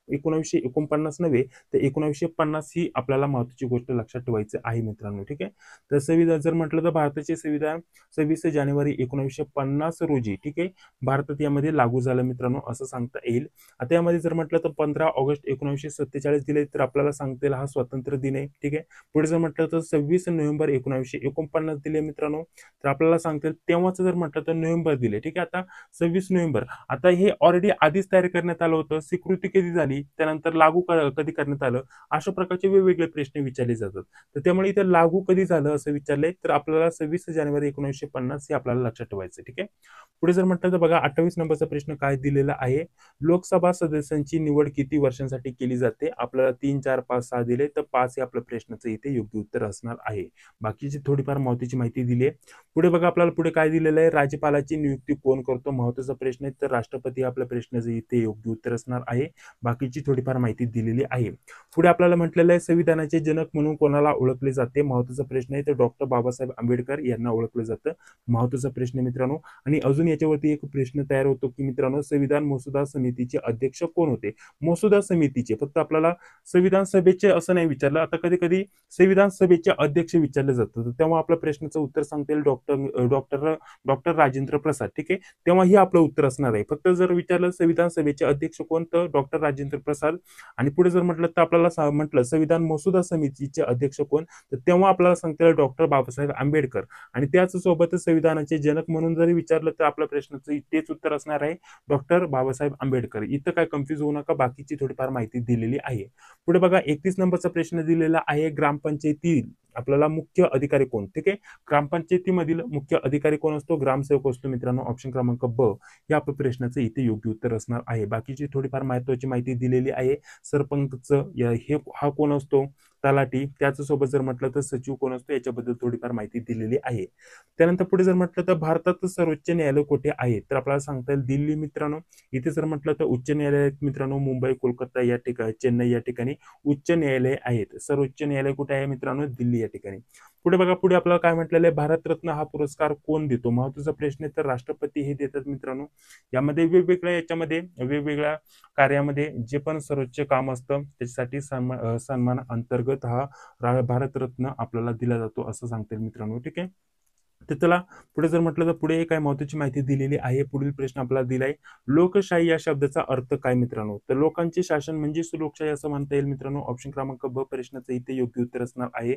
1949 नव्हे तर 1950 ही आपल्याला महत्वाची गोष्ट लक्षात ठेवायची आहे मित्रांनो. ठीक आहे, तर संविधान जर म्हटलं तर भारताचे संविधान 26 जानेवारी 1950 रोजी ठीक आहे भारतात यामध्ये लागू झालं मित्रांनो, असं सांगता येईल. आता यामध्ये जर म्हटलं तर 15 ऑगस्ट 1947 दिले तर आपल्याला सांगता येईल हा स्वातंत्र्य दिन आहे. ठीक आहे, पुढे जर म्हटलं तर 26 नोव्हेंबर 1949 दिले मित्रांनो, तर आपल्याला सांगता येईल तेव्हाच जर म्हटलं तर नोव्हेंबर दिले. ठीक आहे, आता 26 नोव्हेंबर, आता हे ऑलरेडी आधीच तयार करण्यात आलं होतं. स्वीकृती कधी झाली, त्यानंतर लागू कधी करण्यात आलं, अशा प्रकारचे वेगवेगळे प्रश्न विचारले जातात. तर त्यामुळे इथे लागू कधी झालं असं विचारलंय तर आपल्याला 26 जानेवारी 1950 हे आपल्याला लक्षात ठेवायचं. ठीक आहे, पुढे जर म्हटलं तर बघा 28 नंबरचा प्रश्न काय दिलेला आहे, लोकसभा सदस्यांची निवड किती वर्षांसाठी केली जाते. आपल्याला 3, 4, 5, 6 दिले तर 5 हे आपल्या प्रश्नाचं इथे योग्य उत्तर असणार आहे. बाकीची थोडीफार महत्वाची माहिती दिली आहे. पुढे बघा आपल्याला पुढे काय दिलेलं आहे, राज्यपालाची नियुक्ती कोण करतो. महत्वाचा प्रश्न आहे, तर राष्ट्रपती आपल्या प्रश्नाचं इथे योग्य उत्तर असणार आहे. बाकीची थोडीफार माहिती दिलेली आहे. पुढे आपल्याला म्हटलेलं आहे संविधानाचे जनक म्हणून कोणाला ओळखले जाते. महत्वाचा प्रश्न आहे, तर डॉक्टर बाबासाहेब आंबेडकर यांना ओळखलं जातं. महत्वाचा प्रश्न मित्रांनो. आणि अजून याच्यावरती एक प्रश्न तयार होतो की मित्रांनो, संविधान मसुदा समितीचे अध्यक्ष कोण होते. मसुदा समितीचे, फक्त आपल्याला संविधान सभेचे असं नाही विचारलं. आता कधी कधी संविधान सभेचे अध्यक्ष विचारले जातात, तेव्हा आपल्या प्रश्नाचं उत्तर सांगता येईल डॉक्टर राजेंद्र प्रसाद. ठीक आहे, तेव्हा ही आपलं उत्तर असणार आहे. फक्त जर विचारलं संविधान सभेचे अध्यक्ष कोण, तर डॉक्टर राजेंद्र प्रसाद. आणि पुढे जर म्हटलं तर आपल्याला म्हटलं संविधान मसुदा समितीचे अध्यक्ष कोण, तर तेव्हा आपल्याला सांगता येईल डॉक्टर बाबासाहेब आंबेडकर. आणि त्याच सोबतच संविधानाचे जनक म्हणून जरी विचारलं तर आपल्या प्रश्नाचं तेच उत्तर असणार आहे डॉक्टर बाबासाहेब आंबेडकर. इथं काय कन्फ्युज होऊ नका, बाकीची थोडीफार माहिती दिलेली आहे. पुढे बघा 31 नंबरचा प्रश्न दिलेला आहे, ग्रामपंचायती आपल्याला मुख्य अधिकारी कोण. ठीक आहे, ग्रामपंचायतीमधील मुख्य अधिकारी कोण असतो, ग्रामसेवक असतो मित्रांनो. ऑप्शन क्रमांक ब हे आपल्या प्रश्नाचं इथे योग्य उत्तर असणार आहे. बाकीची थोडीफार महत्वाची माहिती दिलेली आहे. सरपंच हे हा कोण असतो, तलाठी. त्याचसोबत जर म्हटलं तर सचिव कोण असतो, याच्याबद्दल थोडीफार माहिती दिलेली आहे. त्यानंतर पुढे जर म्हटलं तर भारतात सर्वोच्च न्यायालय कुठे आहे, तर आपल्याला सांगता येईल दिल्ली मित्रांनो. इथे जर म्हटलं तर उच्च न्यायालय मित्रांनो मुंबई, कोलकाता या ठिकाणी, चेन्नई या ठिकाणी उच्च न्यायालय आहेत. सर्वोच्च न्यायालय कुठे आहे मित्रांनो, दिल्ली या ठिकाणी. पुढे बघा, पुढे आपल्याला काय म्हटलेलं आहे, भारतरत्न हा पुरस्कार कोण देतो. महत्वाचा प्रश्न आहे, तर राष्ट्रपती हे देतात मित्रांनो. यामध्ये वेगवेगळ्या कार्यामध्ये जे पण सर्वोच्च काम असतं त्याच्यासाठी सन्मान अंतर्गत हा भारतरत्न आपल्याला दिला जातो असं सांगता येईल मित्रांनो. ठीक आहे, तर चला पुढे जर म्हटलं तर पुढे काय महत्वाची माहिती दिलेली आहे. पुढील प्रश्न आपल्याला दिलाय, लोकशाही या शब्दाचा अर्थ काय मित्रांनो, तर लोकांचे शासन म्हणजेच लोकशाही असं म्हणता येईल मित्रांनो. ऑप्शन क्रमांक ब प्रश्नाचं इथे योग्य उत्तर असणार आहे.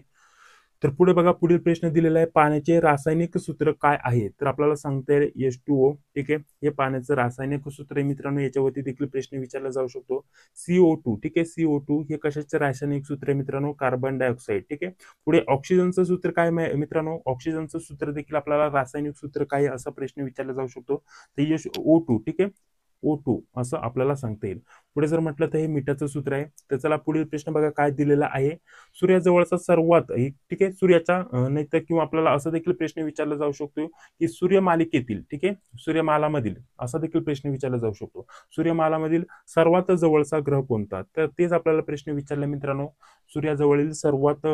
तर पुढे बघा पुढील प्रश्न दिलेला आहे, पाण्याचे रासायनिक सूत्र काय आहे, तर आपल्याला सांगता येईल H2O. ठीक आहे, हे पाण्याचं रासायनिक सूत्र आहे मित्रांनो. याच्यावरती देखील प्रश्न विचारला जाऊ शकतो. CO2. ठीक आहे, CO2 हे कशाचे रासायनिक सूत्र आहे मित्रांनो, कार्बन डायऑक्साईड. ठीक आहे, पुढे ऑक्सिजनचं सूत्र काय मित्रांनो, ऑक्सिजनचं सूत्र देखील आपल्याला रासायनिक सूत्र काय असा प्रश्न विचारला जाऊ शकतो, तर O2. ठीक आहे, O2 असं आपल्याला सांगता येईल. पुढे जर म्हटलं तर हे मीठाचं सूत्र आहे. तर चला पुढील प्रश्न बघा काय दिलेला आहे, सूर्याजवळचा सर्वात ठीक आहे सूर्याचा नाही तर किंवा आपल्याला असं देखील प्रश्न विचारला जाऊ शकतो की सूर्यमालिकेतील, ठीक आहे सूर्यमालामधील असा देखील प्रश्न विचारला जाऊ शकतो, सूर्यमालामधील सर्वात जवळचा ग्रह कोणता. तर तेच आपल्याला प्रश्न विचारला मित्रांनो, सूर्याजवळील सर्वात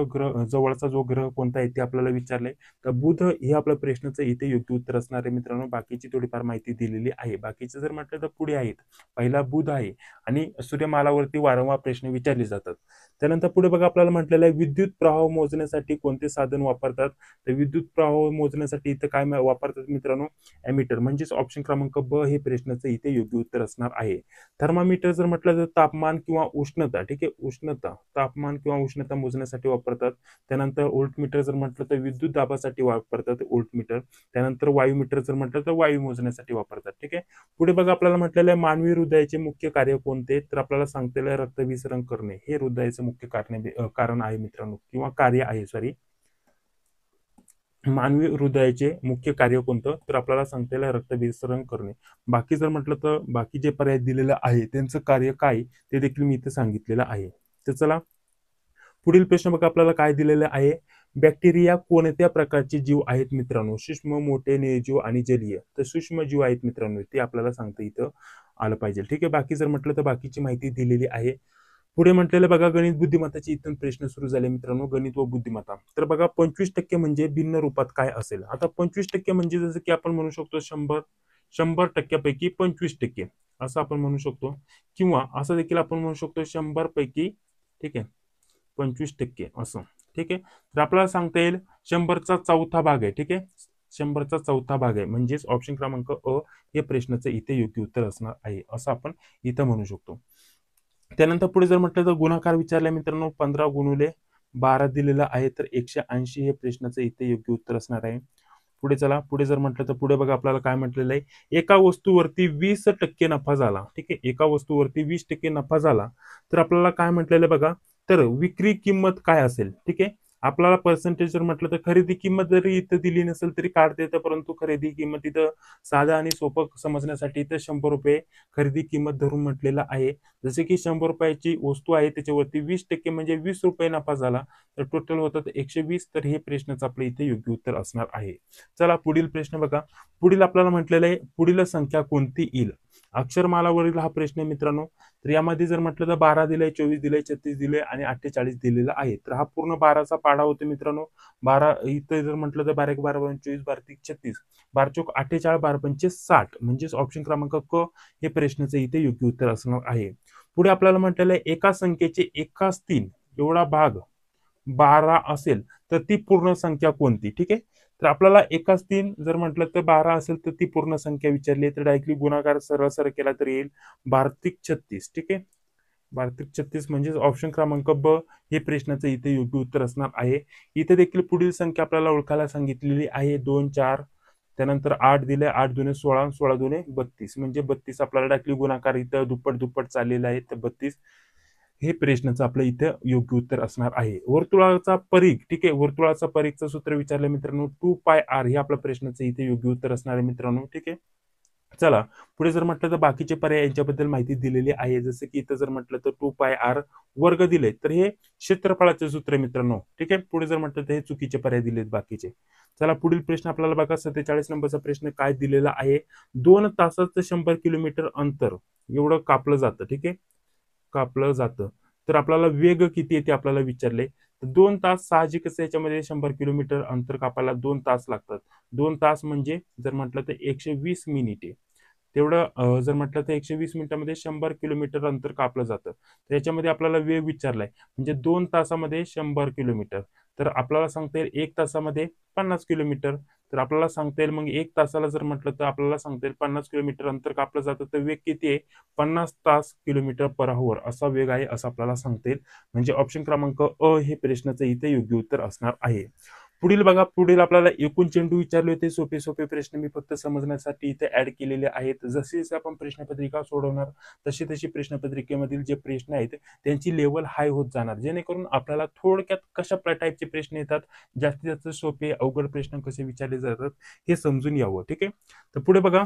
जवळचा जो ग्रह कोणता आहे ते आपल्याला विचारलंय. तर बुध हे आपल्या प्रश्नाचं इथे योग्य उत्तर असणार आहे मित्रांनो. बाकीची थोडीफार माहिती दिलेली आहे. बाकीचं जर म्हटलं तर पुढे आहेत, पहिला बुध आहे आणि सूर्यमालावरती वारंवार प्रश्न विचारले जातात. त्यानंतर पुढे बघा आपल्याला म्हटलेलं आहे विद्युत प्रवाह मोजण्यासाठी कोणते साधन वापरतात. तर विद्युत प्रवाह मोजण्यासाठी इथं काय वापरतात मित्रांनो, ॲमीटर. म्हणजेच ऑप्शन क्रमांक ब हे प्रश्नाचं इथे योग्य उत्तर असणार आहे. थर्मामीटर जर म्हटलं तर तापमान किंवा उष्णता, ठीक आहे, उष्णता, तापमान किंवा उष्णता मोजण्यासाठी वापरतात. त्यानंतर व्होल्टमीटर जर म्हटलं तर विद्युत दाबासाठी वापरतात व्होल्टमीटर. त्यानंतर वायुमीटर जर म्हटलं तर वायू मोजण्यासाठी वापरतात. ठीक आहे. पुढे बघा आपल्याला म्हटलेलं आहे मानवी हृदयाचे मुख्य कार्य कोणते. तर आपल्याला सांगतेलं रक्तभिसरण करणे हे हृदयाचं मुख्य कारण आहे मित्रांनो, किंवा कार्य आहे, सॉरी. मानवी हृदयाचे मुख्य कार्य कोणतं, तर आपल्याला सांगतेलं रक्तभिसरण करणे. बाकी जर म्हटलं तर बाकी जे पर्याय दिलेलं आहे त्यांचं कार्य काय ते देखील मी इथे सांगितलेलं आहे. तर चला पुढील प्रश्न बघा आपल्याला काय दिलेलं आहे. बॅक्टेरिया कोणत्या प्रकारचे जीव आहेत मित्रांनो, सूक्ष्म, मोठे, निर्जीव आणि जलीय. तर सूक्ष्म जीव आहेत मित्रांनो, ते आपल्याला सांगता इथं आलं पाहिजे. ठीक आहे. बाकी जर म्हटलं तर बाकीची माहिती दिलेली आहे. पुढे म्हटलेलं बघा गणित बुद्धिमत्ताचे इथून प्रश्न सुरू झाले मित्रांनो, गणित व बुद्धिमत्ता. तर बघा 25% म्हणजे भिन्न रूपात काय असेल. आता 25% म्हणजे जसं की आपण म्हणू शकतो 100% 25% असं आपण म्हणू शकतो, किंवा असं देखील आपण म्हणू शकतो 100 पैकी, ठीक आहे, 25% असं. ठीक आहे. तर आपल्याला सांगता येईल 100चा चौथा भाग आहे. ठीक आहे. 100चा चौथा भाग आहे, म्हणजेच ऑप्शन क्रमांक अ हे प्रश्नाचं इथे योग्य उत्तर असणार आहे, असं आपण इथं म्हणू शकतो. त्यानंतर पुढे जर म्हटलं तर गुणाकार विचारला मित्रांनो, 15 × 12 दिलेला आहे, तर 180 हे प्रश्नाचं इथे योग्य उत्तर असणार आहे. पुढे चला, पुढे जर म्हटलं तर पुढे बघा आपल्याला काय म्हटलेलं आहे. एका वस्तूवरती 20% नफा झाला. ठीक आहे. एका वस्तूवरती 20% नफा झाला, तर आपल्याला काय म्हटलेलं आहे बघा, तर विक्री किंमत काय असेल. ठीक आहे. आपल्याला पर्सेंटेज जर म्हटलं तर खरेदी किंमत जरी इथं दिली नसेल तरी काढता येतं, परंतु खरेदी किंमत इथं साधा आणि सोपं समजण्यासाठी इथं 100 रुपये खरेदी किंमत धरून म्हटलेलं आहे. जसे की 100 रुपयाची वस्तू आहे त्याच्यावरती 20% म्हणजे 20 रुपये नफा झाला, तर टोटल होतात 120. तर हे प्रश्नाचं आपलं इथे योग्य उत्तर असणार आहे. चला पुढील प्रश्न बघा. पुढील आपल्याला म्हटलेलं आहे पुढील संख्या कोणती येईल. अक्षरमालावरील हा प्रश्न आहे मित्रांनो. तर यामध्ये जर म्हटलं तर 12 दिलंय, 24 दिलंय, 36 दिलंय आणि 48 दिलेला आहे. तर हा पूर्ण 12चा पाढा होतो मित्रांनो. 12 इथं जर म्हटलं तर 12 × 12 = 24, 12 × 36, 12 × 48, 12 × 5 = 60. म्हणजेच ऑप्शन क्रमांक क हे प्रश्नाचं इथे योग्य उत्तर असणार आहे. पुढे आपल्याला म्हटलेलं आहे एका संख्येचे एकास 3 एवढा भाग 12 असेल तर ती पूर्ण संख्या कोणती. ठीक आहे. तर आपल्याला एकाच 3 जर म्हटलं तर 12 असेल तर ती पूर्ण संख्या विचारली, तर डायरेक्टली गुणाकार सरळ सरळ केला तर येईल 12×36. ठीक आहे. 12×36 म्हणजे ऑप्शन क्रमांक ब हे प्रश्नाचं इथे योग्य उत्तर असणार आहे. इथे देखील पुढील संख्या आपल्याला ओळखायला सांगितलेली आहे 2, 4. त्यानंतर 8 दिले, 8 दुने 16, 16 दुने 32, म्हणजे 32 आपल्याला डायरेक्टली गुणाकार इथं दुप्पट दुप्पट चाललेला आहे, तर 32 हे प्रश्नाचं आपलं इथं योग्य उत्तर असणार आहे. वर्तुळाचा परिघ, ठीक आहे, वर्तुळाचा परिघचं सूत्र विचारलं मित्रांनो, 2πr हे आपल्या प्रश्नाचं इथे योग्य उत्तर असणार आहे मित्रांनो. ठीक आहे. चला पुढे जर म्हटलं तर बाकीचे पर्याय यांच्याबद्दल माहिती दिलेली आहे. जसं की इथं जर म्हटलं तर 2πr वर्ग दिले, तर हे क्षेत्रफळाचे सूत्र आहे मित्रांनो. ठीक आहे. पुढे जर म्हटलं तर हे चुकीचे पर्याय दिलेत बाकीचे. चला पुढील प्रश्न आपल्याला बघा. 47 नंबरचा प्रश्न काय दिलेला आहे. 2 तासाचं 100 किलोमीटर अंतर एवढं कापलं जातं. ठीक आहे. कापलं जातं. तर आपल्याला वेग किती येते आपल्याला विचारले. तर 2 तास साहजिकच याच्यामध्ये 100 किलोमीटर अंतर कापायला 2 तास लागतात. 2 तास म्हणजे जर म्हटलं तर 120 मिनिटे. तेवढं जर म्हटलं तर 120 मिनिटामध्ये 100 किलोमीटर अंतर कापलं जातं. तर याच्यामध्ये आपल्याला वेग विचारलाय. म्हणजे 2 तासामध्ये 100 किलोमीटर. तर आपल्याला सांगता येईल 1 तासामध्ये 50 किलोमीटर. तर आपल्याला सांगता येईल मग 1 तासाला जर म्हटलं तर आपल्याला सांगता येईल 50 किलोमीटर अंतर कापलं जातं. तर वेग किती आहे? 50 तास किलोमीटर पर आवर असा वेग आहे असं आपल्याला सांगता येईल. म्हणजे ऑप्शन क्रमांक अ हे प्रश्नाचं इथे योग्य उत्तर असणार आहे. पुढील बघा. पुढील आपल्याला एकूण चेंडू विचारले होते. सोपे सोपे प्रश्न मी फक्त समजण्यासाठी इथे ऍड केलेले आहेत. जसे जसे आपण प्रश्नपत्रिका सोडवणार तशी तशी प्रश्नपत्रिकेमधील जे प्रश्न आहेत त्यांची लेवल हाय होत जाणार, जेणेकरून आपल्याला थोडक्यात कशा टाईपचे प्रश्न येतात, जास्तीत जास्त सोपे अवघड प्रश्न कसे विचारले जातात हे समजून यावं. ठीक आहे. तर पुढे बघा.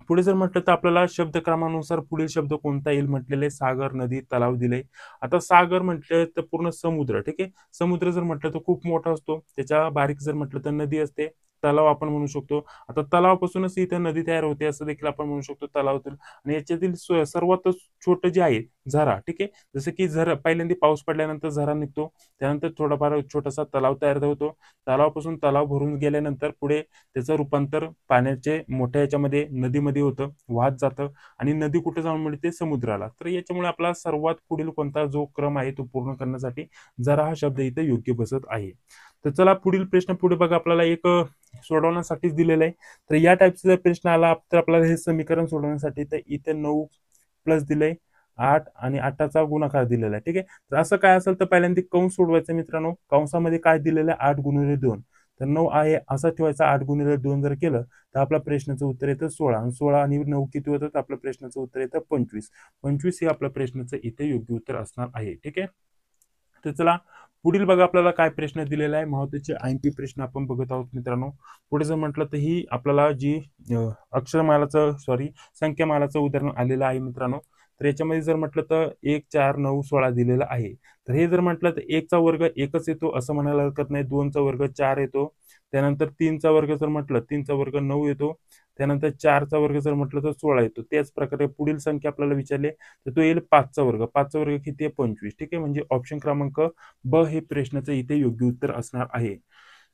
पुढे जर म्हटलं तर आपल्याला शब्दक्रमानुसार पुढील शब्द कोणता येईल म्हटलेले सागर, नदी, तलाव दिले. आता सागर म्हटलं तर पूर्ण समुद्र. ठीक आहे. समुद्र जर म्हटलं तर खूप मोठा असतो, त्याच्या बारीक जर म्हटलं तर नदी असते. तलाव आपण म्हणू शकतो. आता तलावापासूनच इथं नदी तयार होते असं देखील आपण म्हणू शकतो तलावातून. आणि याच्यातील सर्वात छोटं जे आहे झरा. ठीक आहे, जसं की झरा पहिल्यांदा पाऊस पडल्यानंतर झरा निघतो, त्यानंतर थोडाफार छोटासा तलाव तयार होतो, तलावापासून तलाव भरून गेल्यानंतर पुढे त्याचं रूपांतर पाण्याचे मोठ्या याच्यामध्ये नदीमध्ये होतं, वाहत जातं आणि नदी कुठे जाऊन मिळते समुद्राला. तर याच्यामुळे आपला सर्वात पुढील कोणता जो क्रम आहे तो पूर्ण करण्यासाठी जरा हा शब्द इथे योग्य बसत आहे. तर चला पुढील प्रश्न पुढे बघा, आपल्याला एक सोडवण्यासाठीच दिलेलं आहे. तर या टाईपचा जर प्रश्न आला तर आपल्याला हे समीकरण सोडवण्यासाठी तर इथे 9 प्लस दिलंय 8 आणि 8चा गुणाकार दिलेला आहे. ठीक आहे, तर असं काय असेल तर पहिल्यांदा कंस सोडवायचं मित्रांनो. कंसामध्ये काय दिलेलं आहे 8 गुणिले 2, तर 9 आहे असं ठेवायचं. 8 गुणिले 2 जर केलं तर आपल्या प्रश्नाचं उत्तर येतं 16 आणि 16 आणि 9 किती होतं तर आपल्या प्रश्नाचं उत्तर येतं 25. 25 हे आपल्या प्रश्नाचं इथे योग्य उत्तर असणार आहे. ठीक आहे, तर चला पुढील बघा आपल्याला काय प्रश्न दिलेला आहे. महत्वाचे IMP प्रश्न आपण बघत आहोत मित्रांनो. पुढे जर म्हटलं तर ही आपल्याला जी अक्षरमालाचं संख्यामालाचं उदाहरण आलेलं आहे मित्रांनो. तर याच्यामध्ये जर म्हटलं तर 1 4 9 16 दिलेलं आहे. तर हे जर म्हटलं तर 1 चा वर्ग 1च येतो असं म्हणायला हरकत नाही. 2 चा वर्ग 4 येतो, त्यानंतर 3 चा वर्ग जर म्हटलं 3 चा वर्ग 9 येतो, त्यानंतर 4 चा वर्ग जर म्हटलं तर 16 येतो. त्याच प्रकारे पुढील संख्या आपल्याला विचारली तर तो येईल 5 चा वर्ग. 5 चा वर्ग किती आहे 25. ठीक आहे, म्हणजे ऑप्शन क्रमांक ब हे प्रश्नाचं इथे योग्य उत्तर असणार आहे.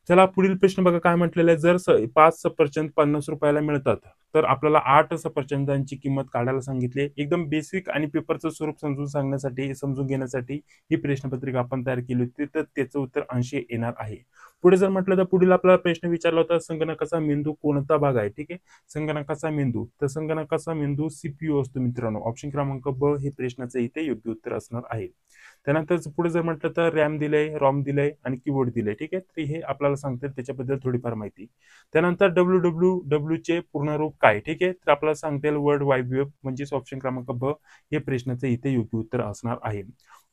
चला पुढील प्रश्न बघा काय म्हटलेलं आहे. जर 5 सफरचंद 50 रुपयाला मिळतात तर आपल्याला 8 सफरचंदांची किंमत काढायला सांगितली. एकदम बेसिक आणि पेपरचं स्वरूप समजून घेण्यासाठी ही प्रश्नपत्रिका आपण तयार केली होती, तर त्याचं उत्तर 80 येणार आहे. पुढे जर म्हटलं तर पुढील आपला प्रश्न विचारला होता संगणकाचा मेंदू कोणता भाग आहे. ठीक आहे, संगणकाचा मेंदू, तर संगणकाचा मेंदू CPU असतो मित्रांनो. ऑप्शन क्रमांक ब हे प्रश्नाचं इथे योग्य उत्तर असणार आहे. त्यानंतर पुढे जर म्हटलं तर रॅम दिलंय, रॉम दिलंय आणि कीबोर्ड दिलंय. ठीक आहे, तर हे आपल्याला सांगतात त्याच्याबद्दल थोडीफार माहिती. त्यानंतर WWW चे पूर्ण रूप काय. ठीक आहे, तर आपल्याला सांगता येईल वर्ल्ड वाईड वेब, म्हणजेच ऑप्शन क्रमांक ब हे प्रश्नाचं इथे योग्य उत्तर असणार आहे.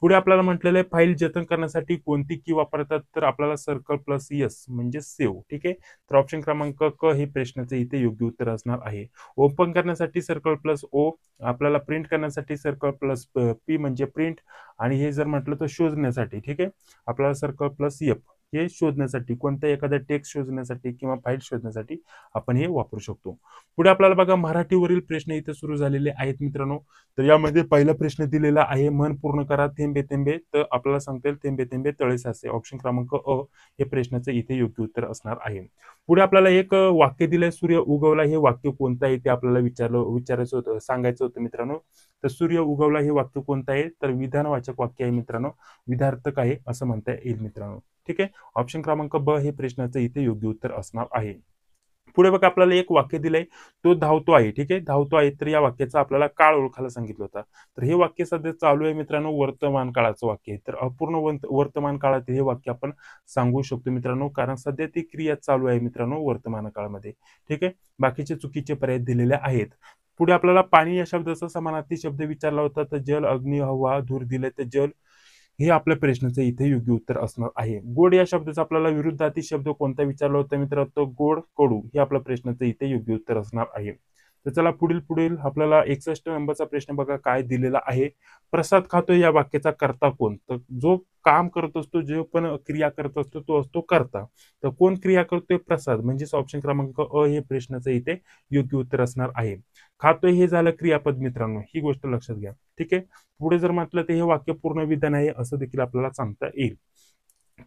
पुढे आपल्याला म्हटलेलं आहे फाईल जतन करण्यासाठी कोणती की वापरतात, तर आपल्याला सर्कल प्लस यस म्हणजे सेव्ह. ठीक आहे, तर ऑप्शन क्रमांक क हे प्रश्नाचं इथे योग्य उत्तर असणार आहे. ओपन करण्यासाठी सर्कल प्लस ओ, आपल्याला प्रिंट करण्यासाठी सर्कल प्लस पी म्हणजे प्रिंट, आणि हे जर म्हटलं तर शोधण्यासाठी ठीक आहे आपल्याला सर्कल प्लस एफ हे शोधण्यासाठी, कोणत्या एखाद्या टेक्स्ट शोधण्यासाठी किंवा फाईल शोधण्यासाठी आपण हे वापरू शकतो. पुढे आपल्याला बघा मराठीवरील प्रश्न इथे सुरू झालेले आहेत मित्रांनो. तर यामध्ये पहिला प्रश्न दिलेला आहे मन पूर्ण करा थेंबे थेंबे, तर आपल्याला सांगता येईल थेंबे थेंबे तळे साचे. ऑप्शन क्रमांक अ हे प्रश्नाचं इथे योग्य उत्तर असणार आहे. पुढे आपल्याला एक वाक्य दिलंय सूर्य उगवला, हे वाक्य कोणतं आहे ते आपल्याला विचारायचं होतं, सांगायचं होतं मित्रांनो. तर सूर्य उगवला हे वाक्य कोणतं आहे, तर विधानवाचक वाक्य आहे मित्रांनो, विधार्थक आहे असं म्हणता येईल मित्रांनो. ठीक आहे, ऑप्शन क्रमांक ब हे प्रश्नाचं इथे योग्य उत्तर असणार आहे. पुढे बघा आपल्याला एक वाक्य दिलंय, तो धावतो आहे. ठीक आहे, धावतो आहे, तर या वाक्याचा आपल्याला काळ ओळखायला सांगितलं होता. तर हे वाक्य सध्या चालू आहे मित्रांनो, वर्तमान काळाचं वाक्य आहे. तर अपूर्ण वर्तमान काळात हे वाक्य आपण सांगू शकतो मित्रांनो, कारण सध्या ती क्रिया चालू आहे मित्रांनो वर्तमान काळामध्ये. ठीक आहे, बाकीचे चुकीचे पर्याय दिलेले आहेत. पुढे आपल्याला पाणी या शब्दाचा समानार्थी शब्द विचारला होता, तर जल, अग्नी, हवा, धूर दिले, तर जल हे आपल्या प्रश्नाचं इथे योग्य उत्तर असणार आहे. गोड या शब्दाचा आपल्याला विरुद्धार्थी शब्द कोणता विचारला होता मित्रांनो, तो गोड, कडू हे आपल्या प्रश्नाचं इथे योग्य उत्तर असणार आहे. तर चला पुढील पुढील आपल्याला 61 नंबरचा प्रश्न बघा काय दिलेला आहे. प्रसाद खातो या वाक्याचा कर्ता कोण, तर जो काम करत असतो, जो पण क्रिया करत असतो तो असतो कर्ता. तर कोण क्रिया करतोय, प्रसाद, म्हणजेच ऑप्शन क्रमांक अ हे प्रश्नाचं इथे योग्य उत्तर असणार आहे. खातोय हे झालं क्रियापद मित्रांनो, ही गोष्ट लक्षात घ्या. ठीक आहे, पुढे जर म्हटलं तर हे वाक्य पूर्ण विधान आहे असं देखील आपल्याला सांगता येईल.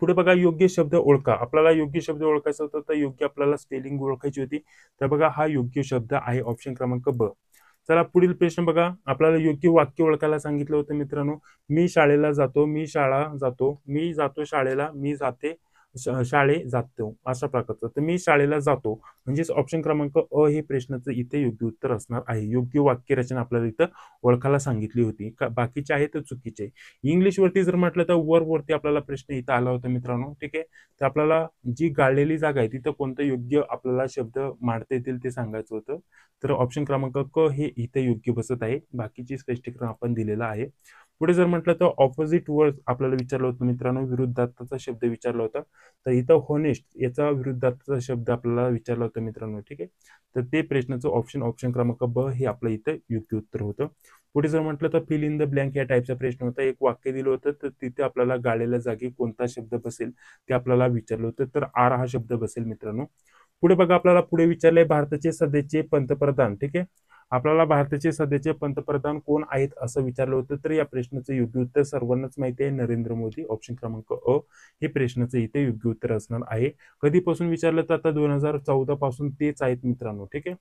पुढे बघा योग्य शब्द ओळखा. आपल्याला योग्य शब्द ओळखायचा होता, तर योग्य आपल्याला स्पेलिंग ओळखायची होती. तर बघा हा योग्य शब्द आहे ऑप्शन क्रमांक ब. चला पुढील प्रश्न बघा, आपल्याला योग्य वाक्य ओळखायला सांगितलं होतं मित्रांनो. मी शाळेला जातो, मी शाळा जातो, मी जातो शाळेला, मी जाते शाळे जातो, अशा प्रकारचं. तर मी शाळेला जातो म्हणजेच ऑप्शन क्रमांक अ हे प्रश्नाचं इथे योग्य उत्तर असणार आहे. योग्य वाक्य रचना आपल्याला इथं ओळखायला सांगितली होती. बाकीचे आहे तर चुकीचे. इंग्लिश वरती जर म्हटलं तर वरती आपल्याला प्रश्न इथं आला होता मित्रांनो. ठीक आहे, तर आपल्याला जी गाळलेली जागा आहे तिथं कोणतं योग्य आपल्याला शब्द मांडता येतील ते सांगायचं होतं. तर ऑप्शन क्रमांक क हे इथे योग्य बसत आहे. बाकीची स्पष्टीकरण आपण दिलेलं आहे. पुढे जर म्हटलं तर ऑपोजिट वर्ड आपल्याला विचारलं होतं मित्रांनो, विरुद्धार्थाचा शब्द विचारला होता. तर इथं होनेस्ट याचा विरुद्धार्थाचा शब्द आपल्याला विचारला होता मित्रांनो. ठीक आहे, तर ते प्रश्नाचं ऑप्शन क्रमांक ब हे आपलं इथं योग्य उत्तर होतं. पुढे जर म्हटलं तर फिल इन द ब्लँक या टाईपचा प्रश्न होता. एक वाक्य दिलं होतं, तर तिथे आपल्याला गाळलेल्या जागी कोणता शब्द बसेल ते आपल्याला विचारलं होतं. तर आर हा शब्द बसेल मित्रांनो. पुढे बघा आपल्याला पुढे विचारलंय भारताचे सध्याचे पंतप्रधान. ठीक आहे, आपल्याला भारताचे सध्याचे पंतप्रधान कोण आहेत असं विचारलं होतं, तर या प्रश्नाचं योग्य उत्तर सर्वांनाच माहिती आहे, नरेंद्र मोदी. ऑप्शन क्रमांक अ हे प्रश्नाचं इथे योग्य उत्तर असणार आहे. कधीपासून विचारलं तर आता 2014 पासून तेच आहेत मित्रांनो. ठीक आहे.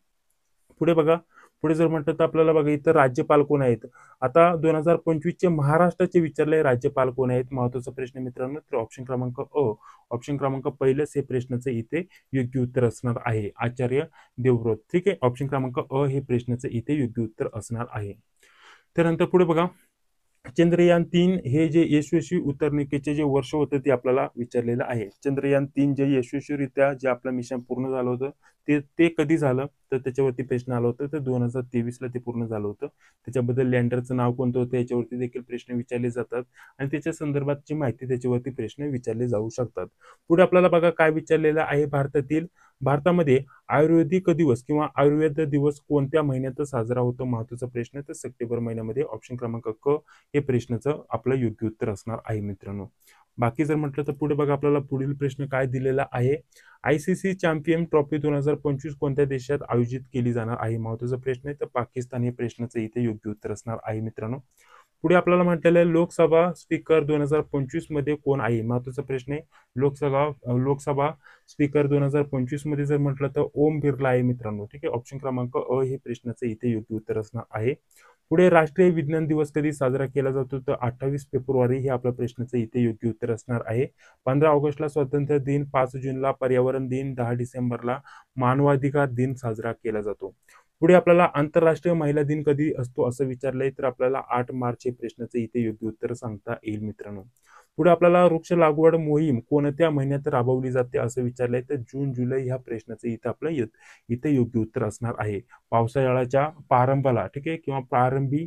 पुढे बघा, पुढे जर म्हटलं तर आपल्याला बघा इथं राज्यपाल कोण आहेत. आता 2025 चे महाराष्ट्राचे विचारले राज्यपाल कोण आहेत, महत्वाचा प्रश्न मित्रांनो. तर ऑप्शन क्रमांक अ, ऑप्शन क्रमांक पहिलेच हे प्रश्नाचं इथे योग्य उत्तर असणार आहे, आचार्य देवव्रत. ठीक आहे. ऑप्शन क्रमांक अ हे प्रश्नाचं इथे योग्य उत्तर असणार आहे. त्यानंतर पुढे बघा, चंद्रयान 3 हे जे यशस्वी उतरणुकीचे जे वर्ष होतं ते आपल्याला विचारलेलं आहे. चंद्रयान 3 जे यशस्वीरित्या जे आपलं मिशन पूर्ण झालं होतं ते ते कधी झालं, तर त्याच्यावरती प्रश्न आला होता. तर 2023 ला ते पूर्ण झालं होतं. त्याच्याबद्दल लँडरचं नाव कोणतं होतं याच्यावरती देखील प्रश्न विचारले जातात आणि त्याच्या संदर्भातची माहिती त्याच्यावरती प्रश्न विचारले जाऊ शकतात. पुढे आपल्याला बघा काय विचारलेलं आहे, भारतामध्ये आयुर्वेदिक दिवस किंवा आयुर्वेद दिवस कोणत्या महिन्यात साजरा होतो, महत्वाचा प्रश्न. तर सप्टेंबर महिन्यामध्ये. ऑप्शन क्रमांक क हे प्रश्नाचं आपलं योग्य उत्तर असणार आहे मित्रांनो. बाकी जर म्हटलं तर पुढे बघा, आपल्याला पुढील प्रश्न काय दिलेला आहे, आयसीसी चॅम्पियन ट्रॉफी 2025 कोणत्या देशात आयोजित केली जाणार आहे, महत्वाचा प्रश्न आहे. तर पाकिस्तान हे प्रश्नाचं इथे योग्य उत्तर असणार आहे मित्रांनो. पुढे आपल्याला म्हटलेलं आहे लोकसभा स्पीकर 2025 मध्ये कोण आहे, महत्वाचा प्रश्न आहे. लोकसभा स्पीकर 2025 मध्ये जर म्हटलं तर ओम बिर्ला आहे मित्रांनो. ठीक आहे. ऑप्शन क्रमांक अ हे प्रश्नाचं इथे योग्य उत्तर असणार आहे. पुढे राष्ट्रीय विज्ञान दिवस कधी साजरा केला जातो, तर 28 फेब्रुवारी हे आपल्या प्रश्नाचं इथे योग्य उत्तर असणार आहे. 15 ऑगस्टला स्वातंत्र्य दिन, 5 जूनला पर्यावरण दिन, 10 डिसेंबरला मानवाधिकार दिन साजरा केला जातो. पुढे आपल्याला आंतरराष्ट्रीय महिला दिन कधी असतो असं विचारलंय, तर आपल्याला 8 मार्च हे प्रश्नाचं इथे योग्य उत्तर सांगता येईल मित्रांनो. पुढे आपल्याला वृक्ष लागवड मोहीम कोणत्या महिन्यात राबवली जाते असं विचारलंय, तर जून जुलै ह्या प्रश्नाचं इथे आपलं इथे योग्य उत्तर असणार आहे. पावसाळ्याच्या प्रारंभाला, ठीक आहे, किंवा प्रारंभी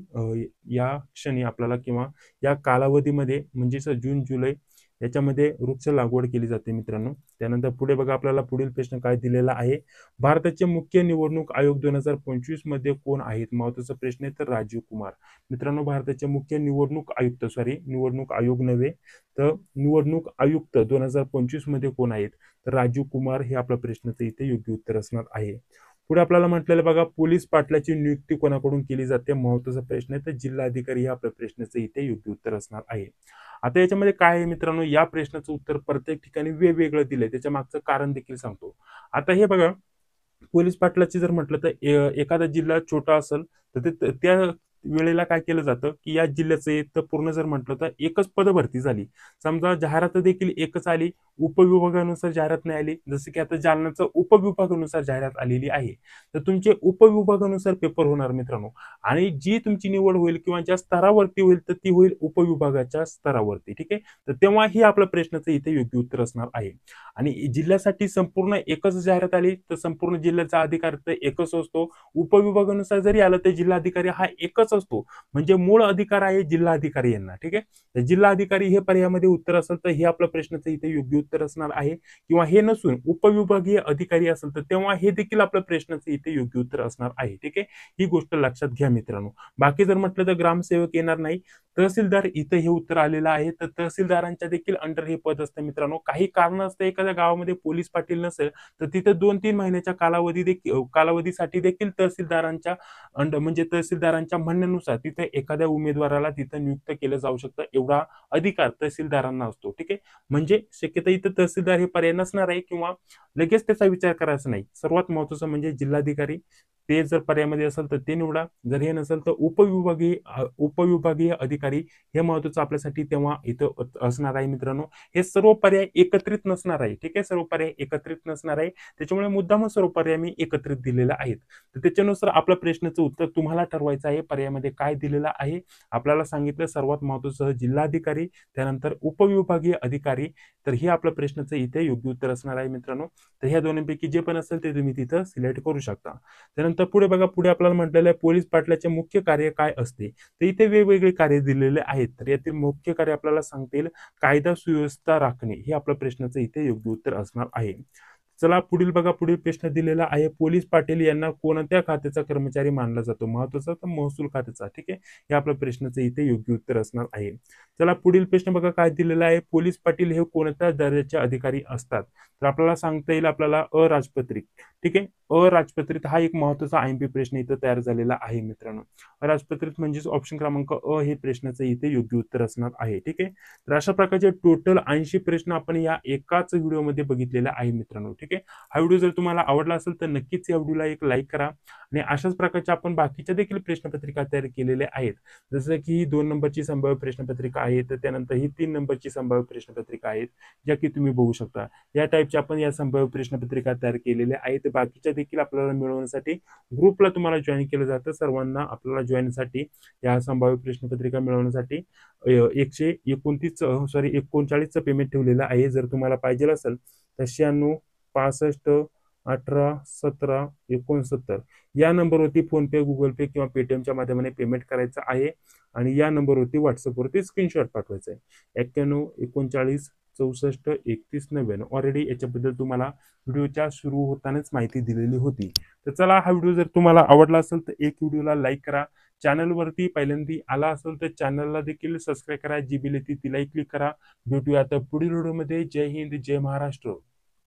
या क्षणी आपल्याला किंवा या कालावधीमध्ये म्हणजेच जून जुलै याच्यामध्ये वृक्ष लागवड केली जाते मित्रांनो. त्यानंतर पुढे बघा, आपल्याला पुढील प्रश्न काय दिलेला आहे, भारताचे मुख्य निवडणूक आयोग 2025 मध्ये कोण आहेत, महत्वाचा प्रश्न आहे. तर राजीव कुमार. मित्रांनो, भारताचे मुख्य निवडणूक आयुक्त, निवडणूक आयोग नव्हे तर निवडणूक आयुक्त 2025 मध्ये कोण आहेत, तर राजीव कुमार हे आपल्या प्रश्नाचं इथे योग्य उत्तर असणार आहे. पुढे आपल्याला म्हटलेलं बघा, पोलीस पाटलाची नियुक्ती कोणाकडून केली जाते, महत्वाचा प्रश्न आहे. तर जिल्हाधिकारी हे आपल्या प्रश्नाचं इथे योग्य उत्तर असणार आहे. आता याच्यामध्ये काय आहे मित्रांनो, या प्रश्नाचं उत्तर प्रत्येक ठिकाणी वेगवेगळं दिलंय, त्याच्या मागचं कारण देखील सांगतो. आता हे बघा, पोलीस पाटलाची जर म्हटलं तर एखादा जिल्हा छोटा असेल तर ते त्या वेळेला काय केलं जातं की या जिल्ह्याचं एक पूर्ण जर म्हटलं तर एकच पदभरती झाली. समजा जाहिरात देखील एकच आली, उपविभागानुसार जाहिरात नाही आली, जसं की आता जालन्याचं उपविभागानुसार जाहिरात आलेली आहे, तर तुमचे उपविभागानुसार पेपर होणार मित्रांनो. आणि जी तुमची निवड होईल किंवा ज्या स्तरावरती होईल तर ती होईल उपविभागाच्या स्तरावरती. ठीक आहे. तर तेव्हा ही आपल्या प्रश्नाचं इथे योग्य उत्तर असणार आहे. आणि जिल्ह्यासाठी संपूर्ण एकच जाहिरात आली तर संपूर्ण जिल्ह्याचा अधिकार तर एकच असतो. उपविभागानुसार जरी आलं तर जिल्हाधिकारी हा एकच असतो, म्हणजे मूळ अधिकार आहे जिल्हाधिकारी यांना. ठीक आहे. तर जिल्हाधिकारी हे पर्यायामध्ये उत्तर असेल तर हे आपल्या प्रश्नाचं इथे योग्य उत्तर असणार आहे. किंवा हे नसून उपविभागीय अधिकारी असेल तर तेव्हा हे देखील आपल्या प्रश्नाचं इथे योग्य उत्तर असणार आहे. ठीक आहे. ही गोष्ट लक्षात घ्या मित्रांनो. बाकी जर म्हटलं तर ग्रामसेवक येणार नाही, तहसीलदार इथं हे उत्तर आलेलं आहे. तर तहसीलदारांच्या देखील अंडर हे पद असतं मित्रांनो. काही कारण असतं, एखाद्या गावामध्ये पोलीस पाटील नसेल तर तिथे 2-3 महिन्याच्या कालावधीसाठी देखील तहसीलदारांच्या म्हणजे तहसीलदारांच्या म्हणण्यानुसार तिथे एखाद्या उमेदवाराला तिथं नियुक्त केलं जाऊ शकतं, एवढा अधिकार तहसीलदारांना असतो. ठीक आहे. म्हणजे शक्यतो इथं तहसीलदार हे पर्याय नसणार आहे किंवा लगेच त्याचा विचार करायचा नाही. सर्वात महत्वाचं म्हणजे जिल्हाधिकारी, ते जर पर्यायामध्ये असेल तर ते निवडा, जर हे नसेल तर उपविभागीय अधिकारी हे महत्वाचं आपल्यासाठी तेव्हा इथं असणार आहे मित्रांनो. हे सर्व पर्याय एकत्रित नसणार आहे. ठीक आहे. सर्व पर्याय एकत्रित नसणार आहे, त्याच्यामुळे मुद्दाम सर्व पर्याय मी एकत्रित दिलेला आहेत. तर त्याच्यानुसार आपल्या प्रश्नाचं उत्तर तुम्हाला ठरवायचं आहे. पर्यायामध्ये काय दिलेलं आहे आपल्याला सांगितलं, सर्वात महत्वाचं जिल्हाधिकारी, त्यानंतर उपविभागीय अधिकारी. तर हे आपल्या प्रश्नाचं इथे योग्य उत्तर असणार आहे मित्रांनो. तर ह्या दोन्हीपैकी जे पण असेल ते तुम्ही तिथं सिलेक्ट करू शकता. त्यानंतर पुढे बघा, पुढे आपल्याला म्हटलेलं आहे पोलीस पाटलाचे मुख्य कार्य काय असते, तर इथे वेगवेगळे कार्य दिलेले आहेत. तर यातील मुख्य कार्य आपल्याला सांगतील कायदा सुव्यवस्था राखणे, हे आपल्या प्रश्नाचं इथे योग्य उत्तर असणार आहे. चला पुढील बघा, पुढील प्रश्न दिलेला आहे, पोलीस पाटील यांना कोणत्या खात्याचा कर्मचारी मानला जातो? महत्वाचा तर महसूल खात्याचा. ठीक आहे, हे आपल्या प्रश्नाचं इथे योग्य उत्तर असणार आहे. चला पुढील प्रश्न बघा काय दिलेला आहे, पोलीस पाटील हे कोणत्या दर्जाचे अधिकारी असतात? तर आपल्याला सांगता येईल आपल्याला अराजपत्रित. ठीक आहे, अराजपत्रित हा एक महत्वाचा आयएमपी प्रश्न इथं तयार झालेला आहे मित्रांनो. अराजपत्रित म्हणजेच ऑप्शन क्रमांक अ हे प्रश्नाचं इथे योग्य उत्तर असणार आहे. ठीक आहे, तर अशा प्रकारचे टोटल 80 प्रश्न आपण या एकाच व्हिडिओमध्ये बघितलेले आहे मित्रांनो. ठीक आहे, हा व्हिडिओ जर तुम्हाला आवडला असेल तर नक्कीच या व्हिडिओला एक लाईक करा आणि अशाच प्रकारच्या आपण बाकीच्या देखील प्रश्नपत्रिका तयार केलेल्या आहेत. जसं की ही 2 नंबरची संभाव्य प्रश्नपत्रिका आहे, तर त्यानंतर ही 3 नंबरची संभाव्य प्रश्नपत्रिका आहेत, ज्या की तुम्ही बघू शकता. या टाईपच्या आपण या संभाव्य प्रश्नपत्रिका तयार केलेल्या आहेत. बाकीच्या देखील आपल्याला मिळवण्यासाठी ग्रुपला तुम्हाला जॉईन केलं जातं. सर्वांना आपल्याला जॉईनसाठी या संभाव्य प्रश्नपत्रिका मिळवण्यासाठी 39चं पेमेंट ठेवलेलं आहे. जर तुम्हाला पाहिजे असेल तर 96 65 18 17 69 या नंबरवरती फोनपे, गुगल पे किंवा पेटीएमच्या माध्यमाने पेमेंट करायचं आहे आणि या नंबरवरती व्हॉट्सअपवरती स्क्रीनशॉट पाठवायचा आहे. 91 39 64 31 99. ऑलरेडी याच्याबद्दल तुम्हाला व्हिडिओच्या सुरू होतानाच माहिती दिलेली होती. तर चला, हा व्हिडिओ जर तुम्हाला आवडला असेल तर एक व्हिडिओला लाईक करा. चॅनलवरती पहिल्यांदा आला असेल तर चॅनलला देखील सबस्क्राईब करा. जी बेल येते तिलाही क्लिक करा. भेटूया आता पुढील व्हिडिओमध्ये. जय हिंद, जय महाराष्ट्र.